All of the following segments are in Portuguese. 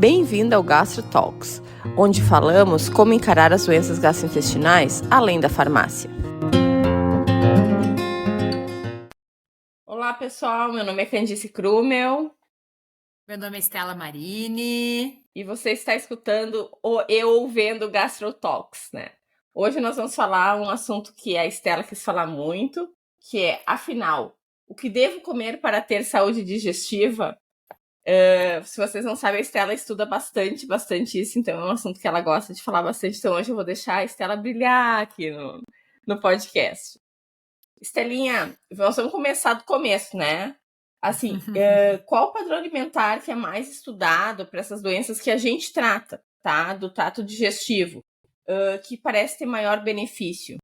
Bem-vindo ao Gastro Talks, onde falamos como encarar as doenças gastrointestinais além da farmácia. Olá pessoal, meu nome é Candice Krumel. Meu nome é Estela Marini. E você está escutando eu vendo Gastro Talks, né? Hoje nós vamos falar um assunto que a Estela quis falar muito, que é, afinal, o que devo comer para ter saúde digestiva? Se vocês não sabem, a Estela estuda bastante isso, então é um assunto que ela gosta de falar bastante. Então hoje eu vou deixar a Estela brilhar aqui no podcast. Estelinha, nós vamos começar do começo, né? Assim, qual o padrão alimentar que é mais estudado para essas doenças que a gente trata, tá? Do trato digestivo, que parece ter maior benefício?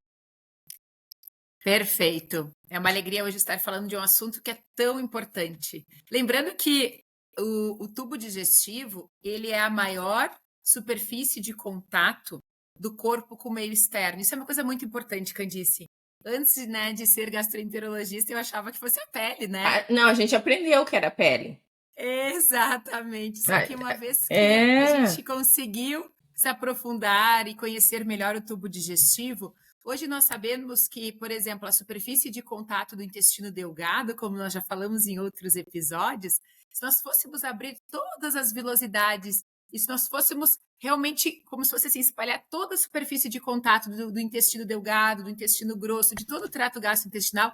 Perfeito. É uma alegria hoje estar falando de um assunto que é tão importante. Lembrando que o tubo digestivo, ele é a maior superfície de contato do corpo com o meio externo. Isso é uma coisa muito importante, Candice. Antes, né, de ser gastroenterologista, eu achava que fosse a pele, né? Não, a gente aprendeu que era pele. Exatamente. Só que uma vez que a É. gente conseguiu se aprofundar e conhecer melhor o tubo digestivo, hoje nós sabemos que, por exemplo, a superfície de contato do intestino delgado, como nós já falamos em outros episódios, se nós fôssemos abrir todas as velocidades e se nós fôssemos realmente, como se fosse assim, espalhar toda a superfície de contato do intestino delgado, do intestino grosso, de todo o trato gastrointestinal,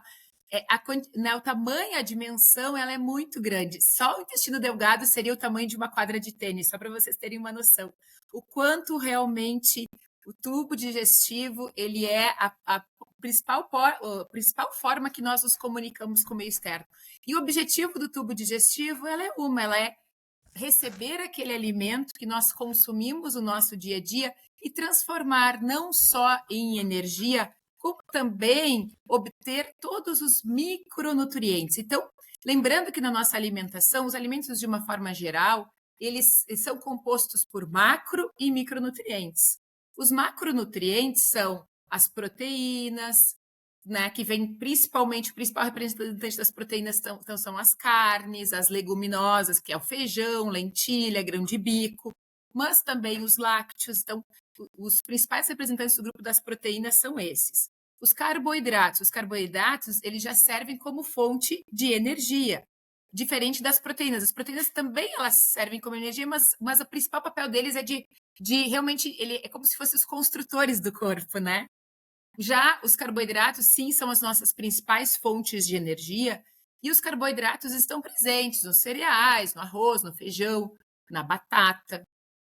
o tamanho, a dimensão, ela é muito grande. Só o intestino delgado seria o tamanho de uma quadra de tênis, só para vocês terem uma noção. O quanto realmente o tubo digestivo, ele é a principal forma que nós nos comunicamos com o meio externo. E o objetivo do tubo digestivo, ela é receber aquele alimento que nós consumimos no nosso dia a dia e transformar não só em energia, como também obter todos os micronutrientes. Então, lembrando que na nossa alimentação, os alimentos de uma forma geral, eles são compostos por macro e micronutrientes. Os macronutrientes são as proteínas, né, que vem principalmente, o principal representante das proteínas então, são as carnes, as leguminosas, que é o feijão, lentilha, grão de bico, mas também os lácteos. Então, os principais representantes do grupo das proteínas são esses. Os carboidratos, eles já servem como fonte de energia, diferente das proteínas. As proteínas também elas servem como energia, mas o principal papel deles é de realmente, ele é como se fossem os construtores do corpo, né? Já os carboidratos, sim, são as nossas principais fontes de energia, e os carboidratos estão presentes nos cereais, no arroz, no feijão, na batata.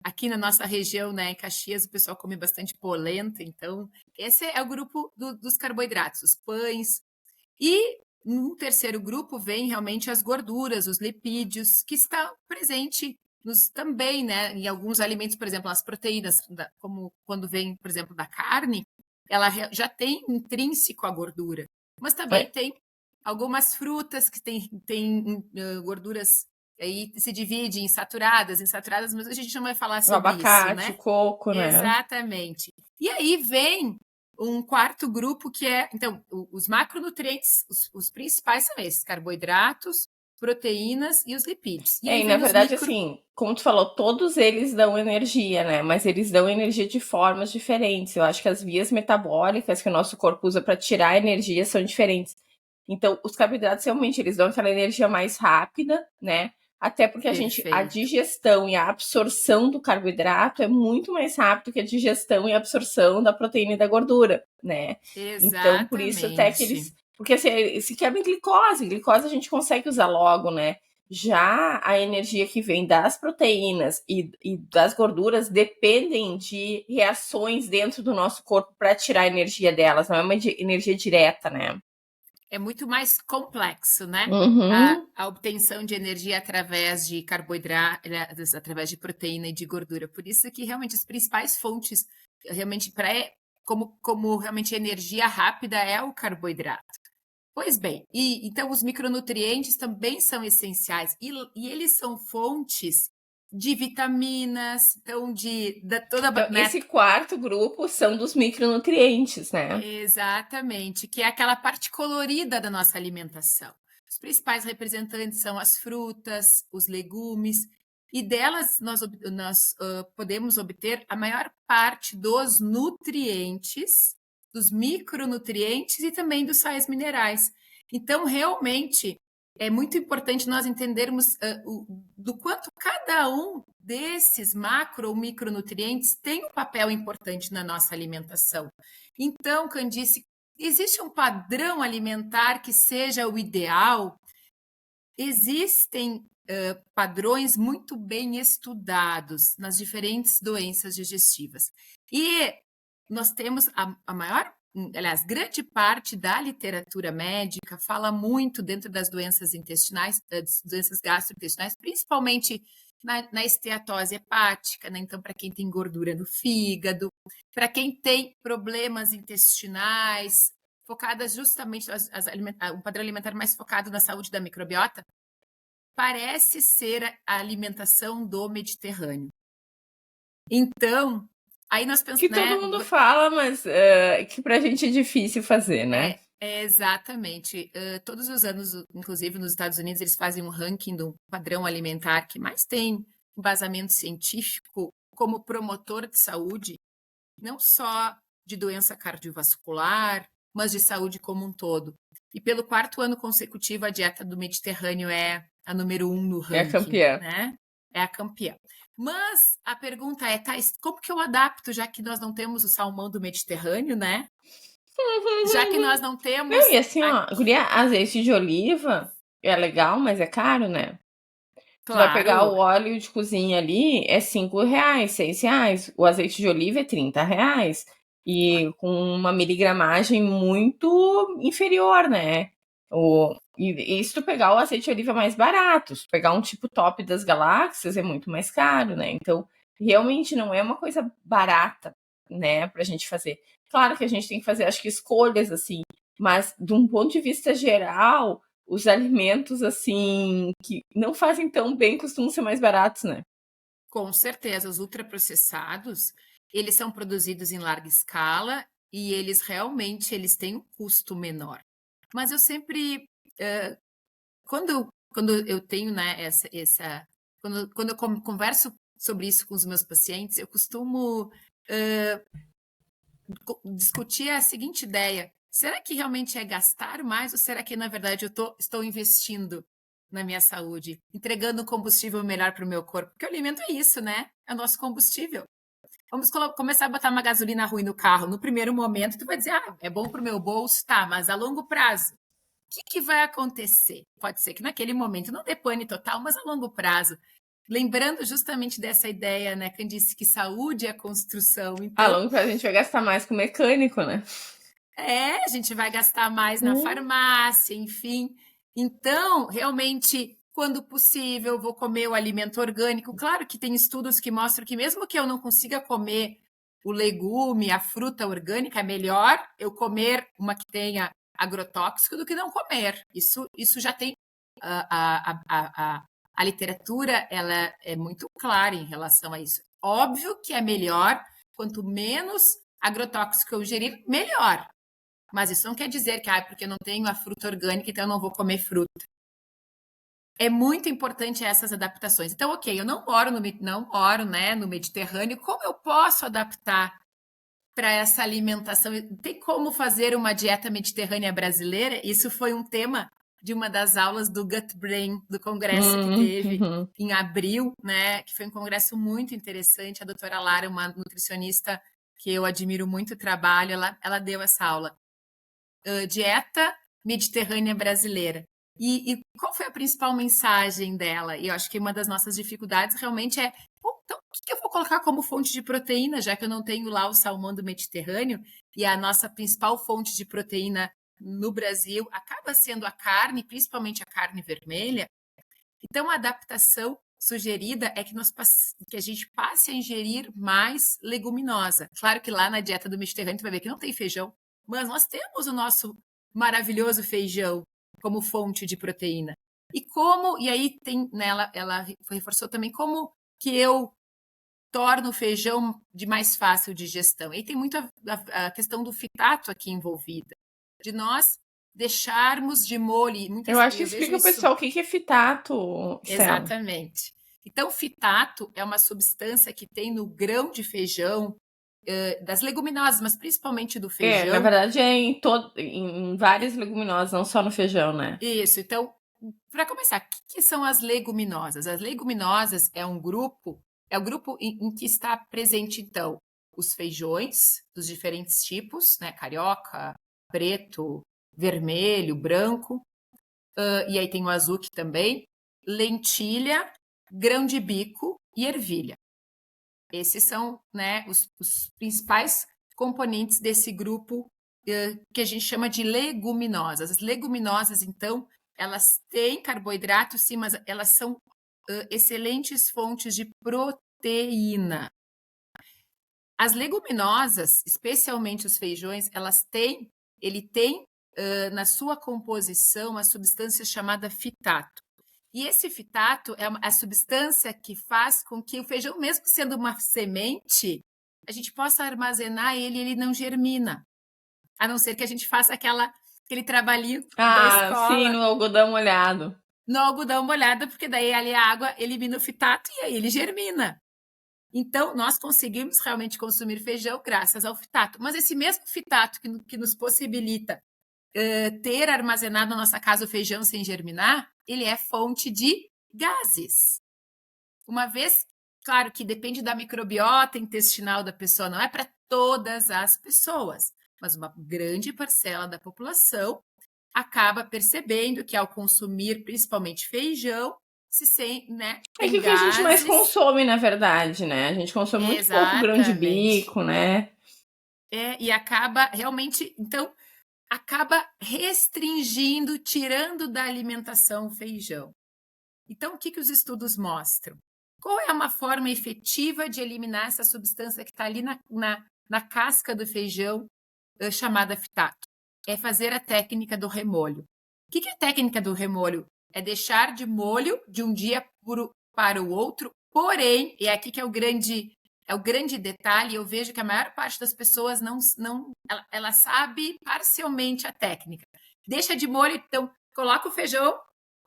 Aqui na nossa região, né, em Caxias, o pessoal come bastante polenta, então esse é o grupo dos carboidratos, os pães. E no terceiro grupo vem realmente as gorduras, os lipídios, que estão presentes também, né, em alguns alimentos, por exemplo, as proteínas, como quando vem, por exemplo, da carne, ela já tem intrínseco a gordura, mas também tem algumas frutas que têm gorduras, aí se divide em saturadas, insaturadas, mas a gente não vai falar sobre isso, Abacate, né? coco, né? Exatamente. E aí vem um quarto grupo que é, então, os macronutrientes, os principais são esses, carboidratos, proteínas e os lipídios. E aí na vem verdade, assim, como tu falou, todos eles dão energia, né? Mas eles dão energia de formas diferentes. Eu acho que as vias metabólicas que o nosso corpo usa para tirar energia são diferentes. Então, os carboidratos realmente eles dão aquela energia mais rápida, né? Até porque a digestão e a absorção do carboidrato é muito mais rápido que a digestão e a absorção da proteína e da gordura, né? Exatamente. Então, por isso até que eles... Porque assim, se quebra glicose a gente consegue usar logo, né? Já a energia que vem das proteínas e das gorduras dependem de reações dentro do nosso corpo para tirar a energia delas, não é uma energia direta, né? É muito mais complexo, né? Uhum. A obtenção de energia através de carboidratos, através de proteína e de gordura. Por isso que realmente as principais fontes, realmente, como realmente energia rápida é o carboidrato. Pois bem, então os micronutrientes também são essenciais e eles são fontes de vitaminas, então Então, esse quarto grupo são dos micronutrientes, né? Exatamente, que é aquela parte colorida da nossa alimentação. Os principais representantes são as frutas, os legumes e delas nós podemos obter a maior parte dos nutrientes, dos micronutrientes e também dos sais minerais. Então, realmente, é muito importante nós entendermos do quanto cada um desses macro ou micronutrientes tem um papel importante na nossa alimentação. Então, Candice, existe um padrão alimentar que seja o ideal? Existem padrões muito bem estudados nas diferentes doenças digestivas. E nós temos a maior, aliás, grande parte da literatura médica fala muito dentro das doenças intestinais, das doenças gastrointestinais, principalmente na esteatose hepática, né? Então, para quem tem gordura no fígado, para quem tem problemas intestinais, focadas justamente, um padrão alimentar mais focado na saúde da microbiota, parece ser a alimentação do Mediterrâneo. Então, aí nós pensamos... Que todo mundo fala, mas que pra gente é difícil fazer, né? Exatamente. Todos os anos, inclusive nos Estados Unidos, eles fazem um ranking do padrão alimentar que mais tem embasamento científico como promotor de saúde, não só de doença cardiovascular, mas de saúde como um todo. E pelo 4º ano consecutivo, a dieta do Mediterrâneo é a número 1 no ranking. É a campeã. Né? É a campeã. Mas a pergunta é, Thais, como que eu adapto, já que nós não temos o salmão do Mediterrâneo, né? Já que nós não temos... E assim, ó, guria, azeite de oliva é legal, mas é caro, né? Claro. Tu vai pegar o óleo de cozinha ali, é R$5, R$6. O azeite de oliva é R$30. E com uma miligramagem muito inferior, né? E se tu pegar o azeite de oliva mais barato, se pegar um tipo top das galáxias, é muito mais caro, né? Então, realmente não é uma coisa barata, né, pra gente fazer. Claro que a gente tem que fazer, acho que, escolhas, assim, mas de um ponto de vista geral, os alimentos, assim, que não fazem tão bem costumam ser mais baratos, né? Com certeza, os ultraprocessados, eles são produzidos em larga escala e eles realmente têm um custo menor. Mas eu sempre, quando eu tenho, né, quando eu converso sobre isso com os meus pacientes, eu costumo discutir a seguinte ideia: será que realmente é gastar mais ou será que, na verdade, eu estou investindo na minha saúde, entregando um combustível melhor para o meu corpo? Porque o alimento é isso, né? É o nosso combustível. Vamos começar a botar uma gasolina ruim no carro. No primeiro momento, tu vai dizer, é bom para o meu bolso, tá, mas a longo prazo, o que vai acontecer? Pode ser que naquele momento não dê pane total, mas a longo prazo. Lembrando justamente dessa ideia, né, Candice, que saúde é construção. Então, a longo prazo a gente vai gastar mais com o mecânico, né? A gente vai gastar mais na farmácia, enfim. Então, realmente, quando possível, vou comer o alimento orgânico. Claro que tem estudos que mostram que mesmo que eu não consiga comer o legume, a fruta orgânica, é melhor eu comer uma que tenha agrotóxico do que não comer. Isso já tem... A literatura, ela é muito clara em relação a isso. Óbvio que é melhor, quanto menos agrotóxico eu ingerir, melhor. Mas isso não quer dizer que, porque eu não tenho a fruta orgânica, então eu não vou comer fruta. É muito importante essas adaptações. Então, ok, eu não moro no Mediterrâneo, como eu posso adaptar para essa alimentação? Tem como fazer uma dieta mediterrânea brasileira? Isso foi um tema de uma das aulas do Gut Brain, do congresso que teve em abril, né? Que foi um congresso muito interessante. A doutora Lara, uma nutricionista que eu admiro muito o trabalho, ela deu essa aula. Dieta mediterrânea brasileira. E qual foi a principal mensagem dela? E eu acho que uma das nossas dificuldades realmente é, então, o que eu vou colocar como fonte de proteína, já que eu não tenho lá o salmão do Mediterrâneo, e a nossa principal fonte de proteína no Brasil acaba sendo a carne, principalmente a carne vermelha. Então, a adaptação sugerida é que a gente passe a ingerir mais leguminosa. Claro que lá na dieta do Mediterrâneo, tu vai ver que não tem feijão, mas nós temos o nosso maravilhoso feijão como fonte de proteína. E aí tem nela, ela reforçou também como que eu torno o feijão de mais fácil digestão. E tem muito a questão do fitato aqui envolvida, de nós deixarmos de molho. Eu acho que explica o pessoal o que é fitato. Exatamente. Então, fitato é uma substância que tem no grão de feijão, das leguminosas, mas principalmente do Na feijão. verdade é em várias leguminosas, não só no feijão, né? Isso, então, para começar, o que são as leguminosas? As leguminosas é o grupo em que está presente, então, os feijões dos diferentes tipos, né? Carioca, preto, vermelho, branco, e aí tem o azuki também, lentilha, grão de bico e ervilha. Esses são, né, os principais componentes desse grupo que a gente chama de leguminosas. As leguminosas, então, elas têm carboidrato, sim, mas elas são excelentes fontes de proteína. As leguminosas, especialmente os feijões, ele tem na sua composição a substância chamada fitato. E esse fitato é a substância que faz com que o feijão, mesmo sendo uma semente, a gente possa armazenar ele e ele não germina. A não ser que a gente faça aquele trabalhinho da Sim, escola no algodão molhado. no algodão molhado, porque daí ali a água elimina o fitato e aí ele germina. Então, nós conseguimos realmente consumir feijão graças ao fitato. Mas esse mesmo fitato que nos possibilita ter armazenado na nossa casa o feijão sem germinar, ele é fonte de gases. Uma vez, claro que depende da microbiota intestinal da pessoa, não é para todas as pessoas, mas uma grande parcela da população acaba percebendo que ao consumir principalmente feijão, É tem que o que a gente mais gases. consome, na verdade, né? A gente consome muito pouco grão de Exatamente. bico, né? E acaba realmente, então, acaba restringindo, tirando da alimentação o feijão. Então, o que os estudos mostram? Qual é uma forma efetiva de eliminar essa substância que está ali na casca do feijão, chamada fitato? É fazer a técnica do remolho. O que é a técnica do remolho? É deixar de molho de um dia para o outro, porém, e é aqui que é o grande detalhe, eu vejo que a maior parte das pessoas ela sabe parcialmente a técnica. Deixa de molho, então coloca o feijão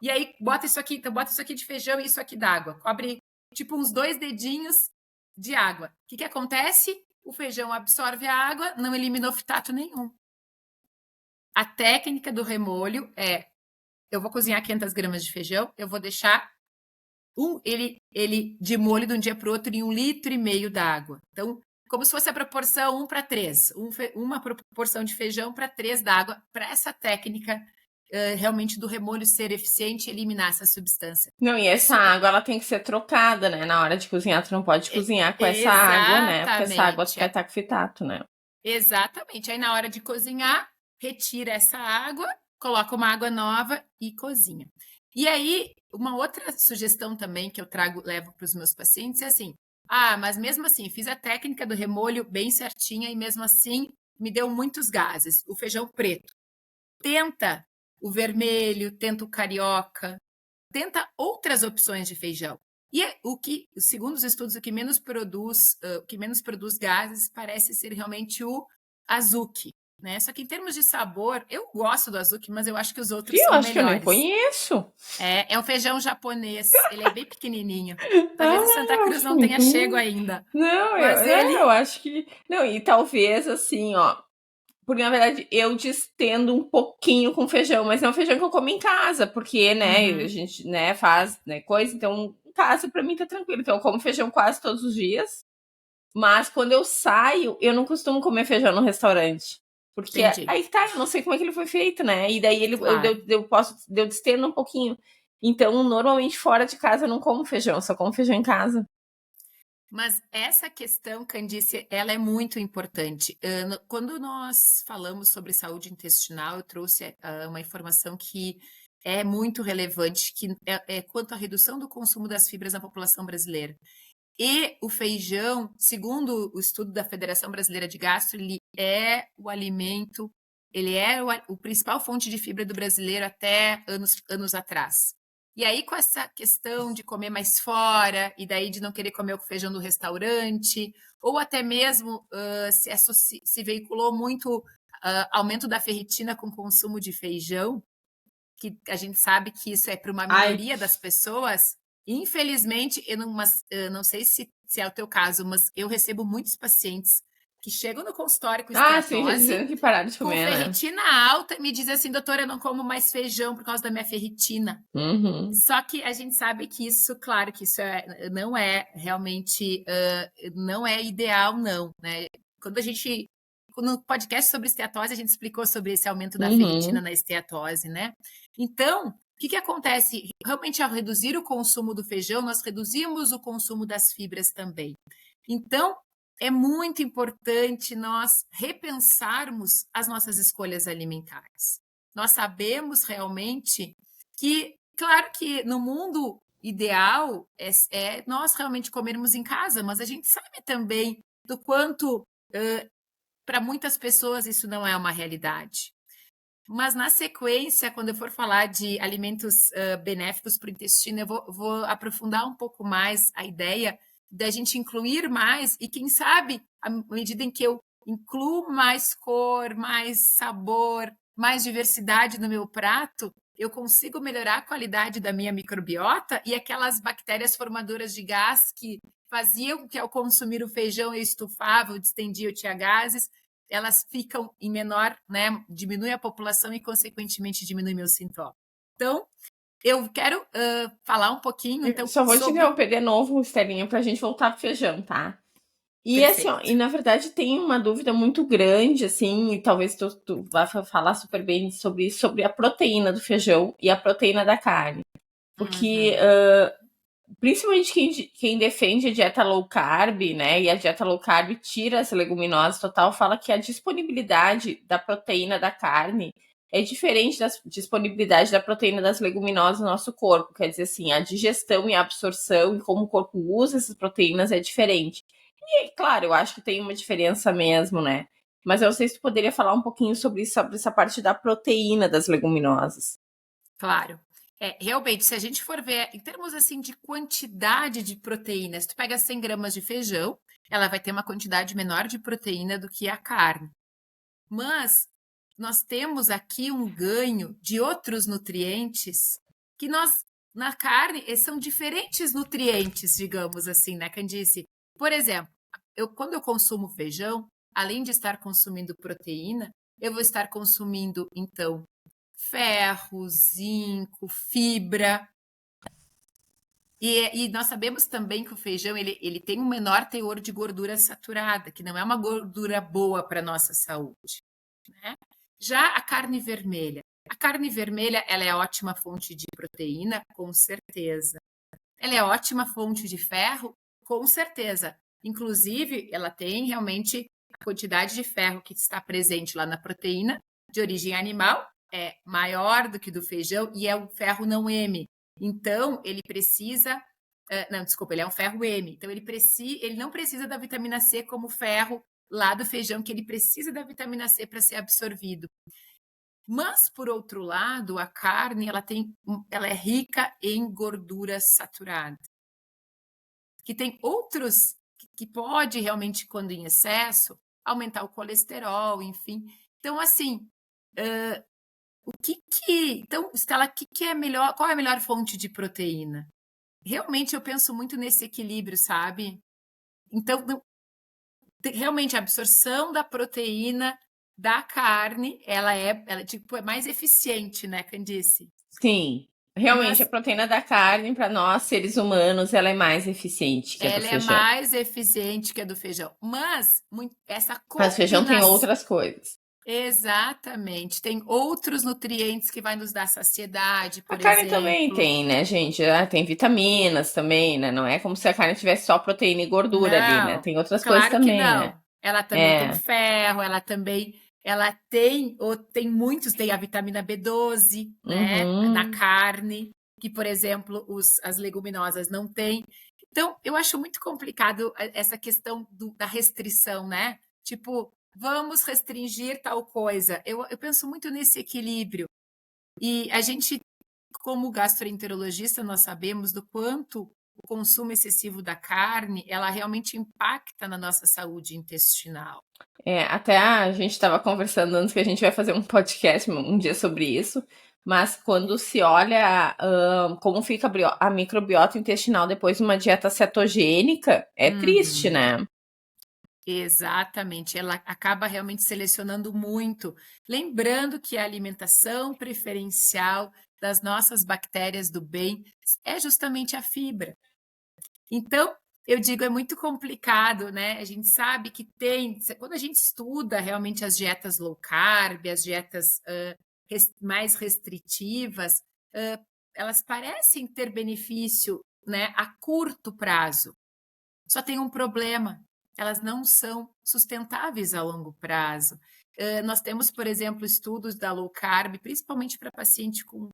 e aí bota isso aqui, então bota isso aqui de feijão e isso aqui d'água. Cobre tipo uns 2 dedinhos de água. O que acontece? O feijão absorve a água, não eliminou fitato nenhum. A técnica do remolho é: eu vou cozinhar 500 gramas de feijão, eu vou deixar ele de molho de um dia para o outro em 1,5 litro d'água. Então, como se fosse a proporção 1:3, uma proporção de feijão para 3 d'água, para essa técnica realmente do remolho ser eficiente e eliminar essa substância. Não, e essa Isso água ela tem que ser trocada, né? Na hora de cozinhar, tu não pode cozinhar com essa água, né? Porque essa água tu exatamente, vai estar com fitato, né? exatamente. Aí na hora de cozinhar, retira essa água, coloca uma água nova e cozinha. E aí, uma outra sugestão também que eu levo para os meus pacientes é assim: mas mesmo assim, fiz a técnica do remolho bem certinha e mesmo assim me deu muitos gases. O feijão preto. Tenta o vermelho, tenta o carioca, tenta outras opções de feijão. E segundo os estudos, o que menos produz gases parece ser realmente o azuki, né? Só que em termos de sabor, eu gosto do azuki, mas eu acho que os outros Eu são acho que eu nem melhores. conheço. É um feijão japonês, ele é bem pequenininho. Talvez em Santa Eu Cruz acho que não eu nem tenha chego conheço. ainda, Não, mas eu ele. acho que. Não, e talvez assim, ó. Porque, na verdade, eu distendo um pouquinho com feijão, mas é um feijão que eu como em casa, porque, né, a Uhum. gente, né, faz, né, coisa, então, em casa pra mim tá tranquilo. Então, eu como feijão quase todos os dias, mas quando eu saio, eu não costumo comer feijão no restaurante. Porque Entendi, aí tá, eu não sei como é que ele foi feito, né? E daí claro. eu distendo um pouquinho. Então, normalmente, fora de casa, eu não como feijão, eu só como feijão em casa. Mas essa questão, Candice, ela é muito importante. Quando nós falamos sobre saúde intestinal, eu trouxe uma informação que é muito relevante, que é quanto à redução do consumo das fibras na população brasileira. E o feijão, segundo o estudo da Federação Brasileira de Gastro, ele é o alimento, ele é o principal fonte de fibra do brasileiro até anos atrás. E aí, com essa questão de comer mais fora, e daí de não querer comer o feijão do restaurante, ou até mesmo se veiculou muito aumento da ferritina com o consumo de feijão, que a gente sabe que isso é para uma Ai, minoria das pessoas, Infelizmente, eu não sei se é o teu caso, mas eu recebo muitos pacientes que chegam no consultório com Sim, já esteatose, dizendo que pararam de com comer, né? ferritina alta, e me dizem assim, doutora, eu não como mais feijão por causa da minha ferritina. Uhum. Só que a gente sabe que isso, claro, que isso não é realmente, não é ideal, não, né? Quando a gente, no podcast sobre esteatose, a gente explicou sobre esse aumento da ferritina na esteatose, né? Então, o que acontece? Realmente, ao reduzir o consumo do feijão, nós reduzimos o consumo das fibras também. Então, é muito importante nós repensarmos as nossas escolhas alimentares. Nós sabemos realmente que, claro que no mundo ideal é nós realmente comermos em casa, mas a gente sabe também do quanto, para muitas pessoas, isso não é uma realidade. Mas na sequência, quando eu for falar de alimentos benéficos para o intestino, eu vou aprofundar um pouco mais a ideia da gente incluir mais, e quem sabe, à medida em que eu incluo mais cor, mais sabor, mais diversidade no meu prato, eu consigo melhorar a qualidade da minha microbiota, e aquelas bactérias formadoras de gás que faziam que ao consumir o feijão eu estufava, eu distendia, eu tinha gases, elas ficam em menor, né? Diminui a população e, consequentemente, diminui meus sintomas. Então, eu quero falar um pouquinho, então, Só vou te sobre... interromper de novo, Estelinha, pra gente voltar pro feijão, tá? E assim, ó, Perfeito. e na verdade tem uma dúvida muito grande, assim, e talvez tu vá falar super bem sobre a proteína do feijão e a proteína da carne. Porque principalmente quem defende a dieta low carb, né? E a dieta low carb tira as leguminosas total, fala que a disponibilidade da proteína da carne é diferente da disponibilidade da proteína das leguminosas no nosso corpo. Quer dizer assim, a digestão e a absorção e como o corpo usa essas proteínas é diferente. E, claro, eu acho que tem uma diferença mesmo, né? Mas eu não sei se tu poderia falar um pouquinho sobre essa parte da proteína das leguminosas. Claro. Realmente, se a gente for ver em termos assim de quantidade de proteínas, tu pega 100 gramas de feijão, ela vai ter uma quantidade menor de proteína do que a carne. Mas nós temos aqui um ganho de outros nutrientes que nós, na carne, são diferentes nutrientes, digamos assim, né, Candice? Por exemplo, quando eu consumo feijão, além de estar consumindo proteína, eu vou estar consumindo, então, ferro, zinco, fibra. E nós sabemos também que o feijão ele tem um menor teor de gordura saturada, que não é uma gordura boa para a nossa saúde, né? Já a carne vermelha ela é ótima fonte de proteína, com certeza. Ela é ótima fonte de ferro, com certeza. Inclusive, ela tem realmente a quantidade de ferro que está presente lá na proteína de origem animal é maior do que do feijão, e é um ferro não M. Então, ele precisa. Não, desculpa, ele é um ferro M. Então, ele não precisa da vitamina C como o ferro lá do feijão, que ele precisa da vitamina C para ser absorvido. Mas, por outro lado, a carne ela é rica em gordura saturada, que tem outros que pode realmente, quando em excesso, aumentar o colesterol, enfim. Então, assim, então, Stella, que é melhor? Qual é a melhor fonte de proteína? Realmente eu penso muito nesse equilíbrio, sabe? Então, realmente a absorção da proteína da carne, tipo, é mais eficiente, né, Candice? Sim, realmente a Mas proteína da carne, para nós seres humanos, ela é mais eficiente que a do ela é feijão. mais eficiente que a do feijão. Mas essa Mas o feijão tem combinação. outras coisas. Exatamente. Tem outros nutrientes que vai nos dar saciedade, A por carne também exemplo. tem, né, gente? Tem vitaminas também, né? Não é como se a carne tivesse só proteína e gordura ali, né? Não, Tem outras coisas claro que também, né? não. Ela também tem É. ferro, ela tem, ou tem muitos, tem a vitamina B12, né, na Uhum. carne, que, por exemplo, as leguminosas não têm. Então, eu acho muito complicado essa questão da restrição, né? Tipo, vamos restringir tal coisa. Eu penso muito nesse equilíbrio. E a gente, como gastroenterologista, nós sabemos do quanto o consumo excessivo da carne, ela realmente impacta na nossa saúde intestinal. Até a gente estava conversando antes que a gente vai fazer um podcast um dia sobre isso, mas quando se olha como fica a microbiota intestinal depois de uma dieta cetogênica, é triste, Uhum. né? Exatamente, ela acaba realmente selecionando muito. Lembrando que a alimentação preferencial das nossas bactérias do bem é justamente a fibra. Então, eu digo, é muito complicado, né? A gente sabe que quando a gente estuda realmente as dietas low carb, as dietas mais restritivas, ãh, elas parecem ter benefício, né, a curto prazo. Só tem um problema, elas não são sustentáveis a longo prazo. Nós temos, por exemplo, estudos da low carb, principalmente para paciente com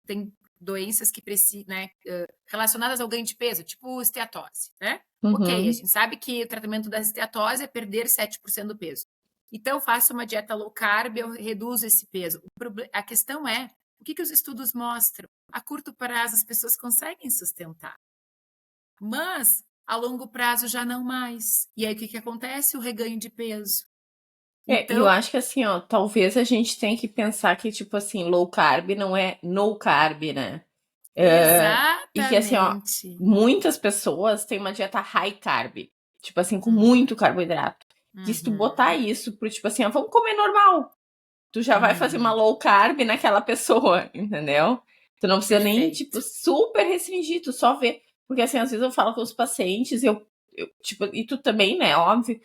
tem doenças que precisam, né, relacionadas ao ganho de peso, tipo esteatose, né? Ok, a Uhum. gente sabe que o tratamento da esteatose é perder 7% do peso. Então, eu faço uma dieta low carb, eu reduzo esse peso. A questão é, o que os estudos mostram? A curto prazo, as pessoas conseguem sustentar. Mas a longo prazo já não mais. E aí o que que acontece? O reganho de peso. E eu Então, acho que assim, ó, talvez a gente tenha que pensar que, tipo assim, low carb não é no carb, né? E que assim, ó, exatamente. muitas pessoas têm uma dieta high carb, tipo assim, com Uhum, muito carboidrato. Que se tu botar uhum, isso pro, tipo assim, ó, vamos comer normal, tu já vai fazer uma uhum. low carb naquela pessoa, entendeu? Tu não precisa nem, tipo, Perfeito. super restringir, tu só vê. Porque assim, às vezes eu falo com os pacientes, tipo, e tu também, né, óbvio.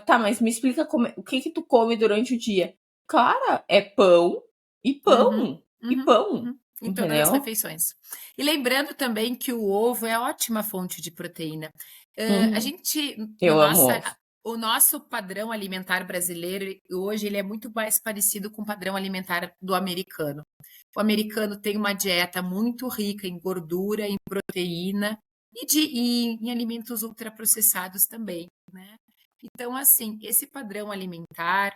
Tá, mas me explica o que que tu come durante o dia. Cara, é pão e Uhum, pão e uhum, pão, uhum. Em todas as entendeu? refeições. E lembrando também que o ovo é ótima fonte de proteína. A Uhum. gente, no Eu amo nossa, ovo. o nosso padrão alimentar brasileiro, hoje, ele é muito mais parecido com o padrão alimentar do americano. O americano tem uma dieta muito rica em gordura, em proteína e em alimentos ultraprocessados também, né? Então, assim, esse padrão alimentar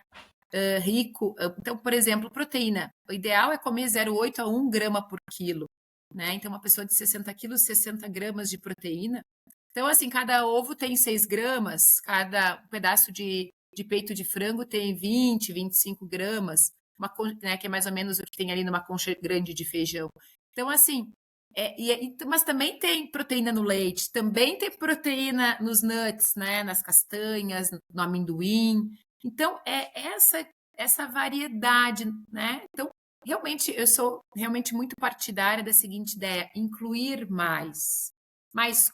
rico. Então, por exemplo, proteína. O ideal é comer 0,8 a 1 grama por quilo, né? Então, uma pessoa de 60 quilos, 60 gramas de proteína. Então, assim, cada ovo tem 6 gramas, cada pedaço de peito de frango tem 25 gramas, né, que é mais ou menos o que tem ali numa concha grande de feijão. Então, assim, mas também tem proteína no leite, também tem proteína nos nuts, né, nas castanhas, no amendoim. Então, é essa variedade, né? Então, realmente, eu sou realmente muito partidária da seguinte ideia: incluir mais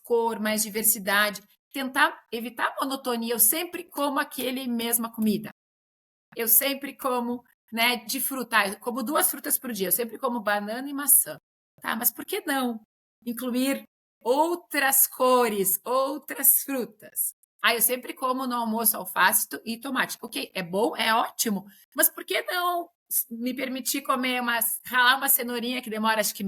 cor, mais diversidade, tentar evitar a monotonia. Eu sempre como aquele mesma comida. Eu sempre como, né, de fruta. Eu como 2 frutas por dia. Eu sempre como banana e maçã. Tá, mas por que não incluir outras cores, outras frutas? Eu sempre como no almoço alface e tomate. Ok, é bom, é ótimo, mas por que não me permitir comer ralar uma cenourinha que demora acho que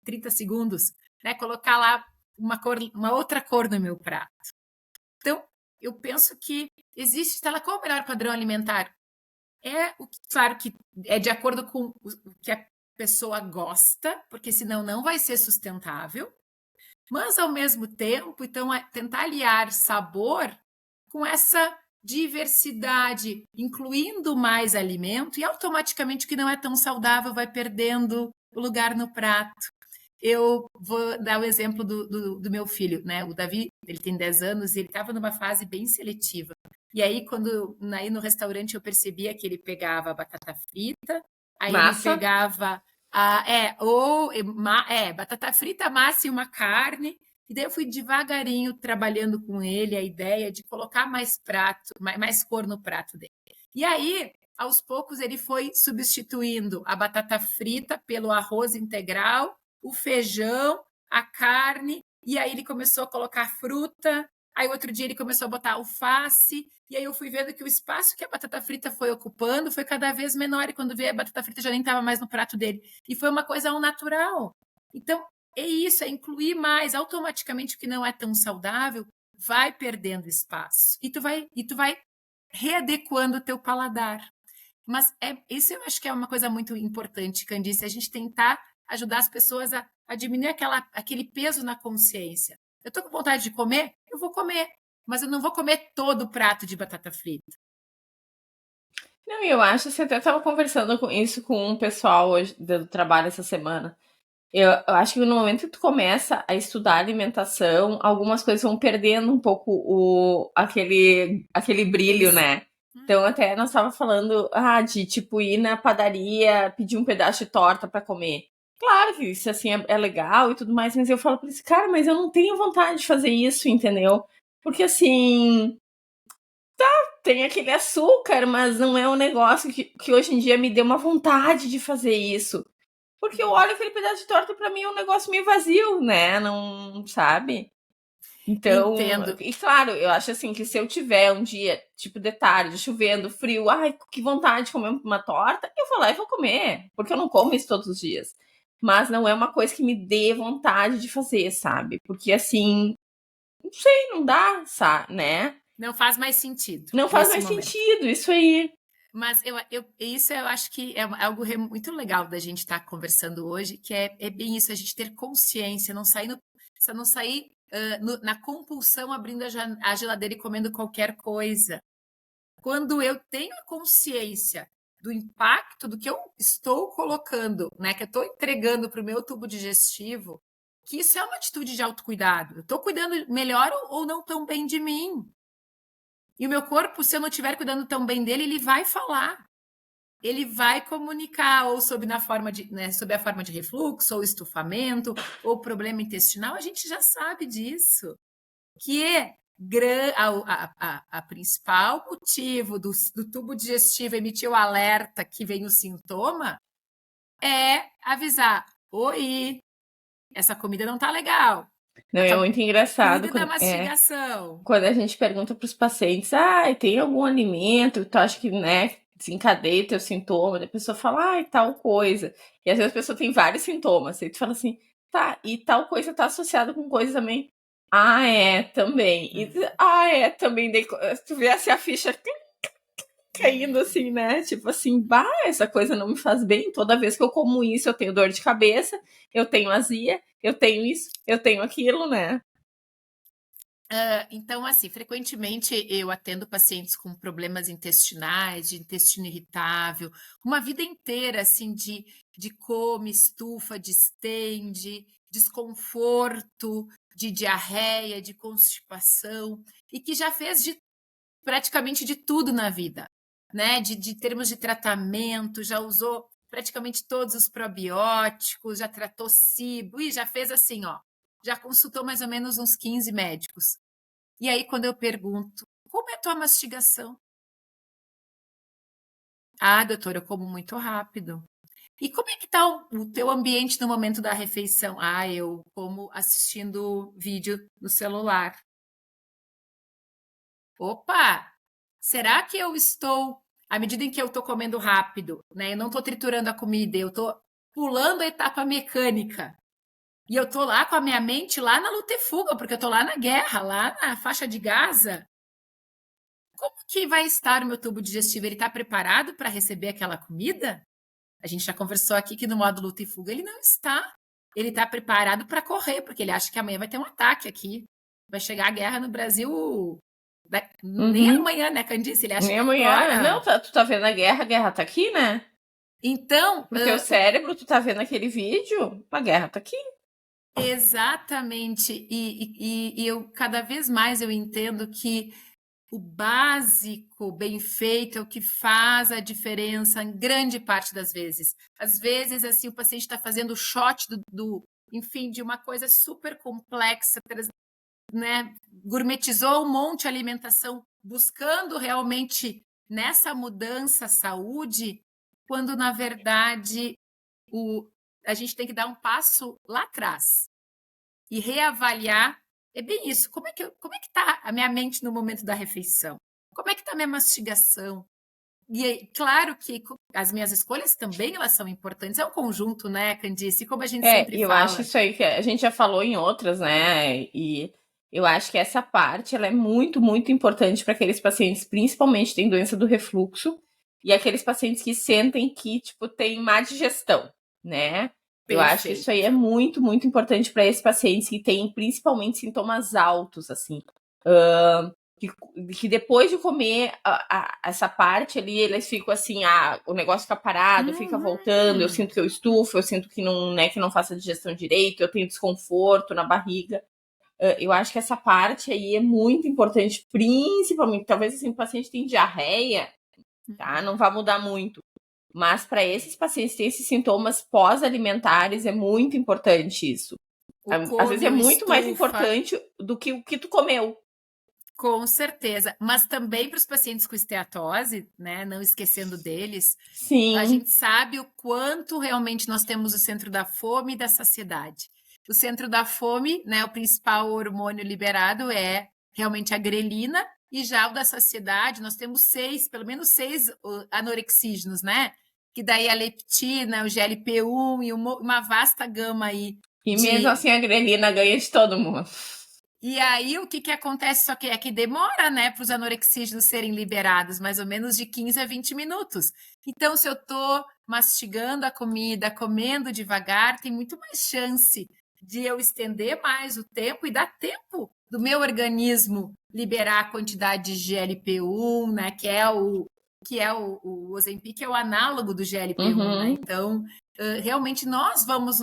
30 segundos, né? Colocar lá uma outra cor no meu prato. Então, eu penso que existe, tá lá, qual é o melhor padrão alimentar? Claro que é de acordo com o que a pessoa gosta, porque senão não vai ser sustentável, mas ao mesmo tempo, então, é tentar aliar sabor com essa diversidade, incluindo mais alimento, e automaticamente o que não é tão saudável vai perdendo o lugar no prato. Eu vou dar o exemplo do meu filho, né? O Davi, ele tem 10 anos e ele estava numa fase bem seletiva. E aí, quando aí no restaurante eu percebia que ele pegava a batata frita, aí ele Massa. pegava batata frita, massa e uma carne. E daí eu fui devagarinho trabalhando com ele a ideia de colocar mais prato, mais cor no prato dele. E aí, aos poucos, ele foi substituindo a batata frita pelo arroz integral, o feijão, a carne, e aí ele começou a colocar fruta. Aí outro dia ele começou a botar alface, e aí eu fui vendo que o espaço que a batata frita foi ocupando foi cada vez menor, e quando veio a batata frita já nem estava mais no prato dele. E foi uma coisa ao natural. Então, é isso, é incluir mais. Automaticamente o que não é tão saudável vai perdendo espaço. E tu vai readequando o teu paladar. Mas isso eu acho que é uma coisa muito importante, Candice, a gente tentar ajudar as pessoas a diminuir aquele peso na consciência. Eu estou com vontade de comer, eu vou comer, mas eu não vou comer todo o prato de batata frita. Não, eu acho, você até estava conversando com isso com um pessoal hoje do trabalho essa semana. Eu acho que no momento que tu começa a estudar alimentação, algumas coisas vão perdendo um pouco aquele brilho, Eles. né? Então até nós tava falando, de tipo ir na padaria, pedir um pedaço de torta pra comer. Claro que isso assim é legal e tudo mais, mas eu falo pra esse cara, mas eu não tenho vontade de fazer isso, entendeu? Porque assim, tem aquele açúcar, mas não é um negócio que hoje em dia me deu uma vontade de fazer isso. Porque eu olho aquele pedaço de torta pra mim é um negócio meio vazio, né? Não, sabe? Então, Entendo. e claro, eu acho assim que se eu tiver um dia, tipo de tarde, chovendo, frio, ai, que vontade de comer uma torta, eu vou lá e vou comer, porque eu não como isso todos os dias. Mas não é uma coisa que me dê vontade de fazer, sabe? Porque assim, não sei, não dá, sabe, né? Não faz mais sentido Não faz nesse mais momento. sentido, isso aí. Mas isso eu acho que é algo muito legal da gente estar conversando hoje, que é bem isso, a gente ter consciência, não sair na compulsão abrindo a geladeira e comendo qualquer coisa. Quando eu tenho a consciência do impacto do que eu estou colocando, né, que eu estou entregando para o meu tubo digestivo, que isso é uma atitude de autocuidado. Eu estou cuidando melhor ou não tão bem de mim. E o meu corpo, se eu não estiver cuidando tão bem dele, ele vai falar. Ele vai comunicar ou sob a forma de refluxo, ou estufamento, ou problema intestinal, a gente já sabe disso. Que é a principal motivo do tubo digestivo emitir o alerta que vem o sintoma é avisar: oi, essa comida não tá legal. Não, é muito engraçado Cuida da é, mastigação. quando a gente pergunta para os pacientes, tem algum alimento que tu acha que, né, desencadeia teu sintoma? A pessoa fala, tal coisa. E às vezes a pessoa tem vários sintomas. E tu fala assim, tá, e tal coisa tá associada com coisa também. Também. E, também. Daí, tu vê assim a ficha caindo assim, né? Tipo assim, essa coisa não me faz bem. Toda vez que eu como isso, eu tenho dor de cabeça, eu tenho azia, eu tenho isso, eu tenho aquilo, né? Então, assim, frequentemente eu atendo pacientes com problemas intestinais, de intestino irritável, uma vida inteira, assim, de come, estufa, distende, desconforto, de diarreia, de constipação, e que já fez praticamente de tudo na vida, né? De termos de tratamento, já usou praticamente todos os probióticos, já tratou SIBO e já fez assim, ó, já consultou mais ou menos uns 15 médicos. E aí, quando eu pergunto, como é a tua mastigação? Ah, doutor, eu como muito rápido. E como é que tá o teu ambiente no momento da refeição? Ah, eu como assistindo vídeo no celular. Opa! Será que eu estou, à medida em que eu estou comendo rápido, né? Eu não estou triturando a comida, eu estou pulando a etapa mecânica. E eu estou lá com a minha mente lá na luta e fuga, porque eu estou lá na guerra, lá na faixa de Gaza. Como que vai estar o meu tubo digestivo? Ele está preparado para receber aquela comida? A gente já conversou aqui que no modo luta e fuga ele não está. Ele está preparado para correr, porque ele acha que amanhã vai ter um ataque aqui. Vai chegar a guerra no Brasil nem Uhum. amanhã, né, Candice? Ele acha Nem que amanhã. Não, agora. tu tá vendo a guerra tá aqui, né? Então, No teu cérebro, tu tá vendo aquele vídeo, a guerra tá aqui. exatamente. E eu cada vez mais eu entendo que o básico bem feito é o que faz a diferença em grande parte das vezes. Às vezes, assim, o paciente está fazendo o shot enfim, de uma coisa super complexa, né? Gourmetizou um monte de alimentação, buscando realmente nessa mudança saúde, quando na verdade a gente tem que dar um passo lá atrás e reavaliar. É bem isso. Como é que está a minha mente no momento da refeição? Como é que está a minha mastigação? E claro que as minhas escolhas também elas são importantes. É um conjunto, né, Candice? Como a gente sempre E eu acho fala. isso aí que a gente já falou em outras, né? E eu acho que essa parte ela é muito, muito importante para aqueles pacientes, principalmente que têm doença do refluxo, e aqueles pacientes que sentem que, tipo, tem má digestão, né? Eu acho que isso aí é Perfeito. muito, muito importante para esses pacientes que têm principalmente sintomas altos, assim. que depois de comer essa parte ali, eles ficam assim, o negócio fica parado, fica voltando, eu sinto que eu estufo, eu sinto que não faço a digestão direito, eu tenho desconforto na barriga. Eu acho que essa parte aí é muito importante, principalmente, talvez assim, o paciente tem diarreia, tá? Não vai mudar muito. Mas para esses pacientes que têm esses sintomas pós-alimentares, é muito importante isso. Às vezes é muito mais importante do que o que tu comeu. Com certeza, mas também para os pacientes com esteatose, né, não esquecendo deles, Sim. A gente sabe o quanto realmente nós temos o centro da fome e da saciedade. O centro da fome, né, o principal hormônio liberado é realmente a grelina, e já o da saciedade, nós temos pelo menos seis anorexígenos, né? Que daí a leptina, o GLP-1 e uma vasta gama aí. E mesmo assim a grelina ganha de todo mundo. E aí, o que acontece? Só que é que demora, né, para os anorexígenos serem liberados, mais ou menos de 15 a 20 minutos. Então, se eu estou mastigando a comida, comendo devagar, tem muito mais chance de eu estender mais o tempo e dar tempo do meu organismo liberar a quantidade de GLP-1, né, que é o Ozempic, é o análogo do GLP-1, né? Então, realmente nós vamos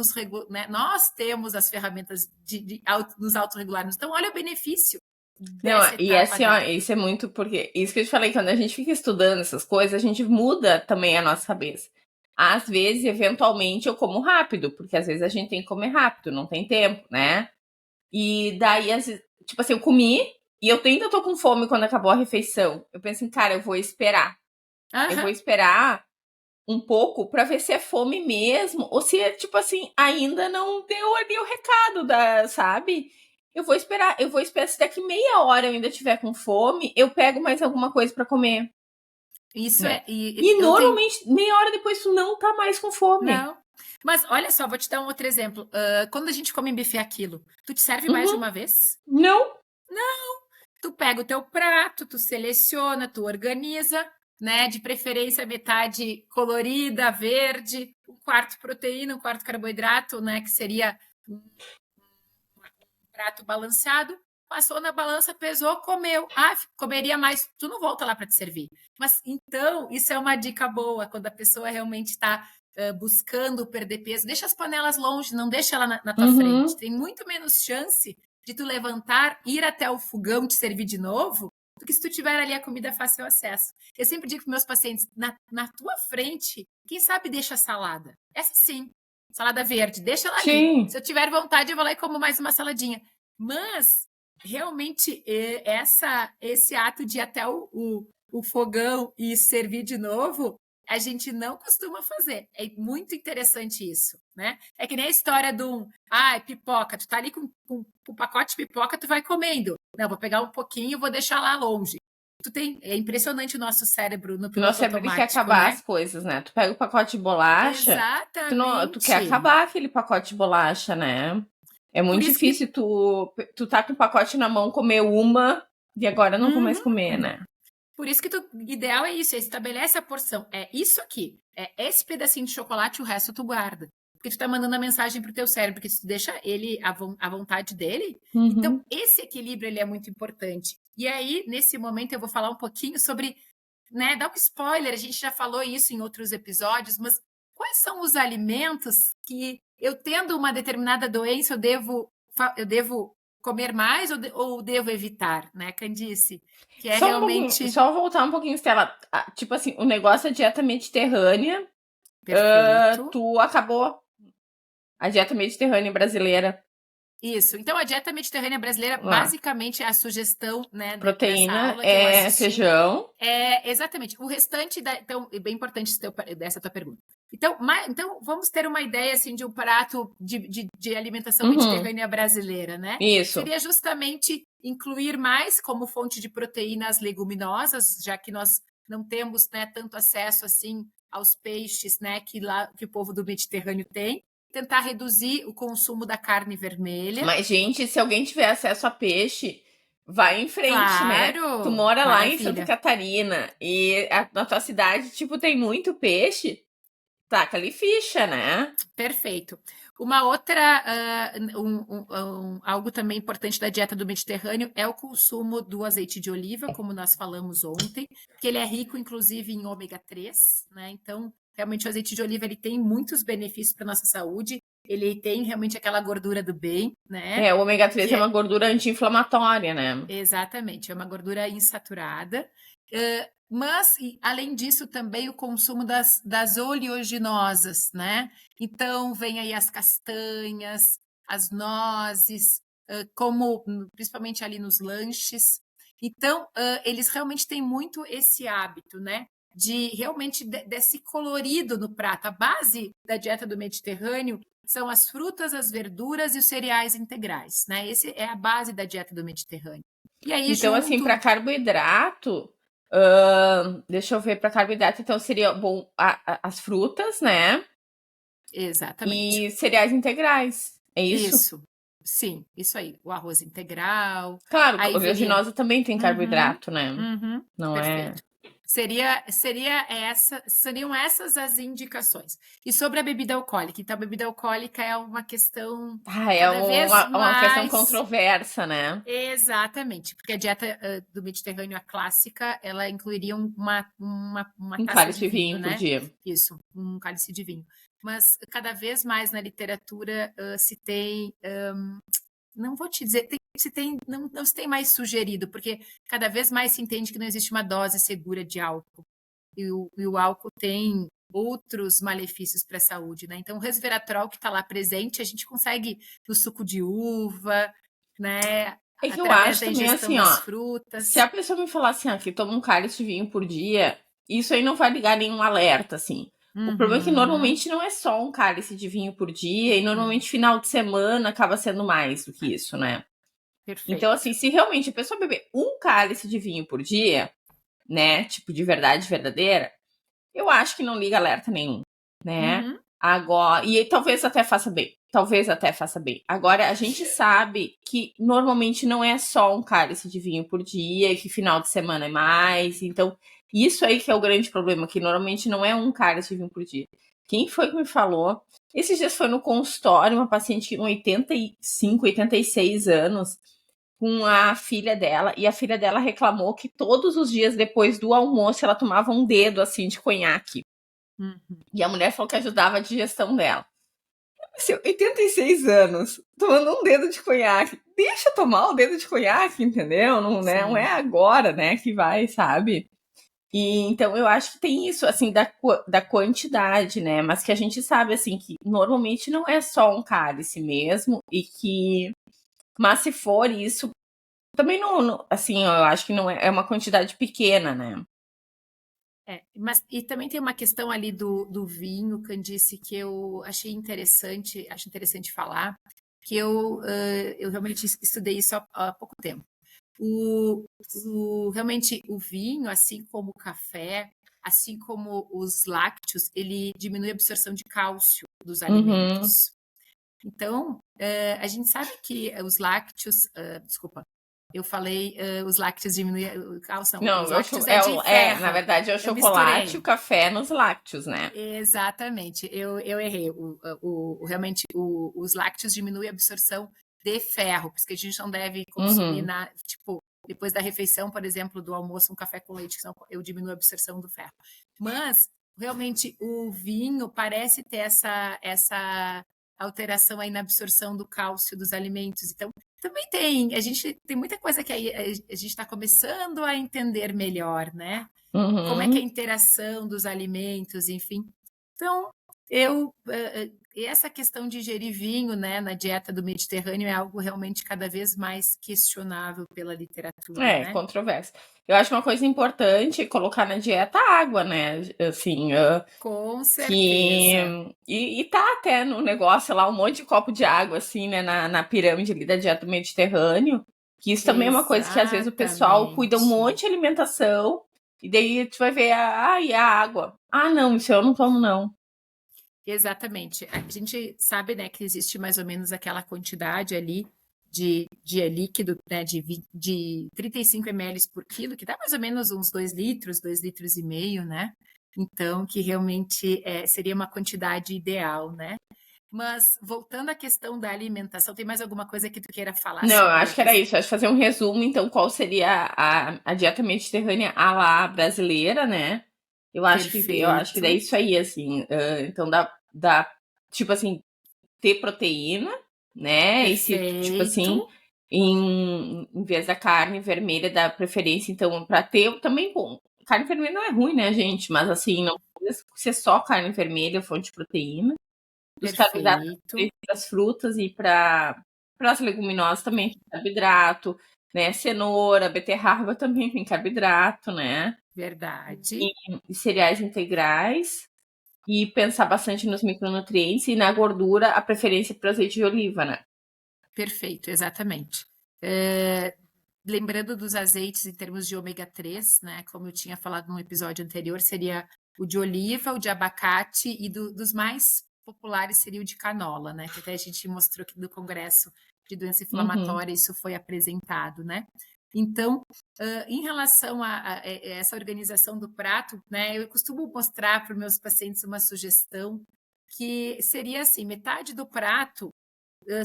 né? Nós temos as ferramentas de nos autorregularmos. Então, olha o benefício dessa etapa. E assim, ó, isso é muito porque isso que eu te falei, quando a gente fica estudando essas coisas, a gente muda também a nossa cabeça. Às vezes, eventualmente, eu como rápido, porque às vezes a gente tem que comer rápido, não tem tempo, né? E daí, às vezes, tipo assim, eu comi e eu ainda tô com fome quando acabou a refeição. Eu penso assim, cara, eu vou esperar. Eu vou esperar um pouco para ver se é fome mesmo ou se é tipo assim, ainda não deu ali o recado sabe? Eu vou esperar se daqui meia hora eu ainda tiver com fome, eu pego mais alguma coisa para comer. Isso né? E normalmente, meia hora depois tu não tá mais com fome. Não. Mas olha só, vou te dar um outro exemplo. Quando a gente come bife aquilo, tu te serve mais de uma vez? Não. Não. Tu pega o teu prato, tu seleciona, tu organiza, né? De preferência metade colorida, verde, um quarto proteína, um quarto carboidrato, né? Que seria um prato balanceado. Passou na balança, pesou, comeu. Comeria mais. Tu não volta lá para te servir. Mas então, isso é uma dica boa quando a pessoa realmente está buscando perder peso. Deixa as panelas longe, não deixa ela na tua frente. Tem muito menos chance de tu levantar, ir até o fogão te servir de novo, do que se tu tiver ali a comida fácil acesso. Eu sempre digo para meus pacientes, na tua frente, quem sabe deixa a salada. Essa sim, salada verde, deixa ela ali. Se eu tiver vontade, eu vou lá e como mais uma saladinha. Mas, realmente, esse ato de ir até o fogão e servir de novo, a gente não costuma fazer. É muito interessante isso, né? É que nem a história do pipoca. Tu tá ali com um pacote de pipoca, tu vai comendo. Não, vou pegar um pouquinho e vou deixar lá longe. É impressionante o nosso cérebro no piloto automático. Nosso cérebro quer acabar as coisas, né? Tu pega o pacote de bolacha, exatamente. Tu quer acabar aquele pacote de bolacha, né? É muito difícil tu tá com o pacote na mão, comer uma e agora não vou mais comer, né? Por isso que o ideal é isso, estabelece a porção. É isso aqui, é esse pedacinho de chocolate, o resto tu guarda. Porque tu tá mandando a mensagem pro teu cérebro, porque se tu deixa ele à vontade dele, então esse equilíbrio ele é muito importante. E aí, nesse momento, eu vou falar um pouquinho sobre, né, dar um spoiler, a gente já falou isso em outros episódios, mas quais são os alimentos que eu tendo uma determinada doença, eu devo comer mais ou devo evitar, né, Candice? Que é realmente... Só voltar um pouquinho, Stella. Tipo assim, o negócio é dieta mediterrânea. Perfeito. Tu acabou a dieta mediterrânea brasileira. Isso. Então, a dieta mediterrânea brasileira, basicamente, é a sugestão, né? Proteína, feijão. Exatamente. O restante, então, é bem importante essa tua pergunta. Então, vamos ter uma ideia, assim, de um prato de alimentação mediterrânea brasileira, né? Isso. Seria justamente incluir mais como fonte de proteínas leguminosas, já que nós não temos, né, tanto acesso, assim, aos peixes, né, que o povo do Mediterrâneo tem. Tentar reduzir o consumo da carne vermelha. Mas, gente, se alguém tiver acesso a peixe, vai em frente, né? Tu mora lá em Santa Catarina e na tua cidade, tipo, tem muito peixe, taca ali ficha, né? Perfeito. Uma outra, algo também importante da dieta do Mediterrâneo é o consumo do azeite de oliva, como nós falamos ontem, que ele é rico, inclusive, em ômega 3, né? Então, realmente, o azeite de oliva ele tem muitos benefícios para a nossa saúde. Ele tem realmente aquela gordura do bem, né? O ômega 3 Que é uma gordura anti-inflamatória, né? exatamente, é uma gordura insaturada. Mas, além disso, também o consumo das oleaginosas, né? Então, vem aí as castanhas, as nozes, como principalmente ali nos lanches. Então, eles realmente têm muito esse hábito, né? De realmente desse colorido no prato. A base da dieta do Mediterrâneo são as frutas, as verduras e os cereais integrais, né? Esse é a base da dieta do Mediterrâneo. E aí, Então, assim, para junto. carboidrato, deixa eu ver, para carboidrato, então seria bom as frutas, né? Exatamente. E cereais integrais. É isso? Isso. Sim, isso aí. O arroz integral. Claro, Aí viria. oleaginosa também tem Uhum, carboidrato, né? uhum, Não é? perfeito. Seriam essas as indicações. E sobre a bebida alcoólica. Então, a bebida alcoólica é uma questão É cada vez uma questão mais. controversa, né? Exatamente, porque a dieta do Mediterrâneo, a clássica, ela incluiria uma Um taça de cálice de vinho, vinho por né? dia. Isso, um cálice de vinho. Mas cada vez mais na literatura se tem, não vou te dizer, não se tem mais sugerido, porque cada vez mais se entende que não existe uma dose segura de álcool. E o álcool tem outros malefícios para a saúde, né? Então, o resveratrol que está lá presente, a gente consegue no suco de uva, né? É que eu Através acho da também ingestão assim, das ó. Se frutas. a pessoa me falar assim, ó, que toma um cálice de vinho por dia, isso aí não vai ligar nenhum alerta, assim. O problema é que Uhum, normalmente não é só um cálice de vinho por dia, e uhum, normalmente final de semana acaba sendo mais do que isso, né? Então, perfeito. assim, se realmente a pessoa beber um cálice de vinho por dia, né, tipo de verdade verdadeira, eu acho que não liga alerta nenhum, né? Uhum, Agora, e talvez até faça bem. Talvez até faça bem. Agora, a gente sabe que normalmente não é só um cálice de vinho por dia, que final de semana é mais. Então, isso aí que é o grande problema, que normalmente não é um cálice de vinho por dia. Quem foi que me falou? Esses dias foi no consultório, uma paciente com 85, 86 anos, com a filha dela, e a filha dela reclamou que todos os dias depois do almoço ela tomava um dedo assim de conhaque. uhum. E a mulher falou que ajudava a digestão dela. Assim, 86 anos, tomando um dedo de conhaque. Deixa eu tomar o dedo de conhaque, entendeu? Não, né? Não é Sim. agora, né, que vai, sabe? E então eu acho que tem isso, assim, da quantidade, né? Mas que a gente sabe, assim, que normalmente não é só um cálice mesmo, e que. Mas se for isso, também não assim, eu acho que não é uma quantidade pequena, né? Mas e também tem uma questão ali do vinho, Candice, que eu achei interessante, acho interessante falar, que eu realmente estudei isso há pouco tempo. Realmente o vinho, assim como o café, assim como os lácteos, ele diminui a absorção de cálcio dos Uhum. alimentos. Então, a gente sabe que os lácteos, desculpa, eu falei os lácteos diminuem o cálcio, não, Não, os lácteos é de na ferro. verdade é o Eu chocolate e o misturei. café nos lácteos, né? Exatamente, eu errei. Realmente, os lácteos diminuem a absorção de ferro, por isso que a gente não deve consumir Uhum. tipo, depois da refeição, por exemplo, do almoço, um café com leite, senão eu diminuo a absorção do ferro. Mas, realmente, o vinho parece ter essa alteração aí na absorção do cálcio dos alimentos. Então, também a gente tem muita coisa que aí a gente está começando a entender melhor, né? Como é que é a Uhum. interação dos alimentos, enfim. Então, eu e essa questão de ingerir vinho, né, na dieta do Mediterrâneo é algo realmente cada vez mais questionável pela literatura, É, né? controverso. Eu acho uma coisa importante colocar na dieta água, né? Assim, Com que. certeza. E tá até no negócio lá um monte de copo de água, assim, né? Na pirâmide ali da dieta do Mediterrâneo. Que isso também é uma coisa que às vezes o pessoal cuida um Exatamente. monte de alimentação, e daí tu vai ver, e a água. Ah, não, isso eu não tomo, não. Exatamente. A gente sabe, né, que existe mais ou menos aquela quantidade ali de líquido, né, de 35 ml por quilo, que dá mais ou menos uns 2 litros e meio, né? Então, que realmente seria uma quantidade ideal, né? Mas voltando à questão da alimentação, tem mais alguma coisa que tu queira falar Não, eu sobre acho que era isso. Acho que fazer um resumo, então, qual seria a dieta mediterrânea à la brasileira, né? Eu acho que é Perfeito, isso aí, assim. Então, tipo assim, ter proteína, né? E se, tipo assim, perfeito, em vez da carne vermelha, dá preferência, então, para ter também bom. Carne vermelha não é ruim, né, gente? Mas assim, não precisa ser só carne vermelha, fonte de proteína. Dos carboidratos, perfeito, para as frutas e para as leguminosas também tem carboidrato, né? Cenoura, beterraba também tem carboidrato, né? verdade. E cereais integrais. E pensar bastante nos micronutrientes e na gordura, a preferência para azeite de oliva, né? Perfeito, exatamente. Lembrando dos azeites em termos de ômega 3, né? Como eu tinha falado no episódio anterior, seria o de oliva, o de abacate e dos mais populares seria o de canola, né? Que até a gente mostrou que no Congresso de Doença Uhum. Inflamatória isso foi apresentado, né? Então, em relação a essa organização do prato, né? Eu costumo mostrar para os meus pacientes uma sugestão que seria assim, metade do prato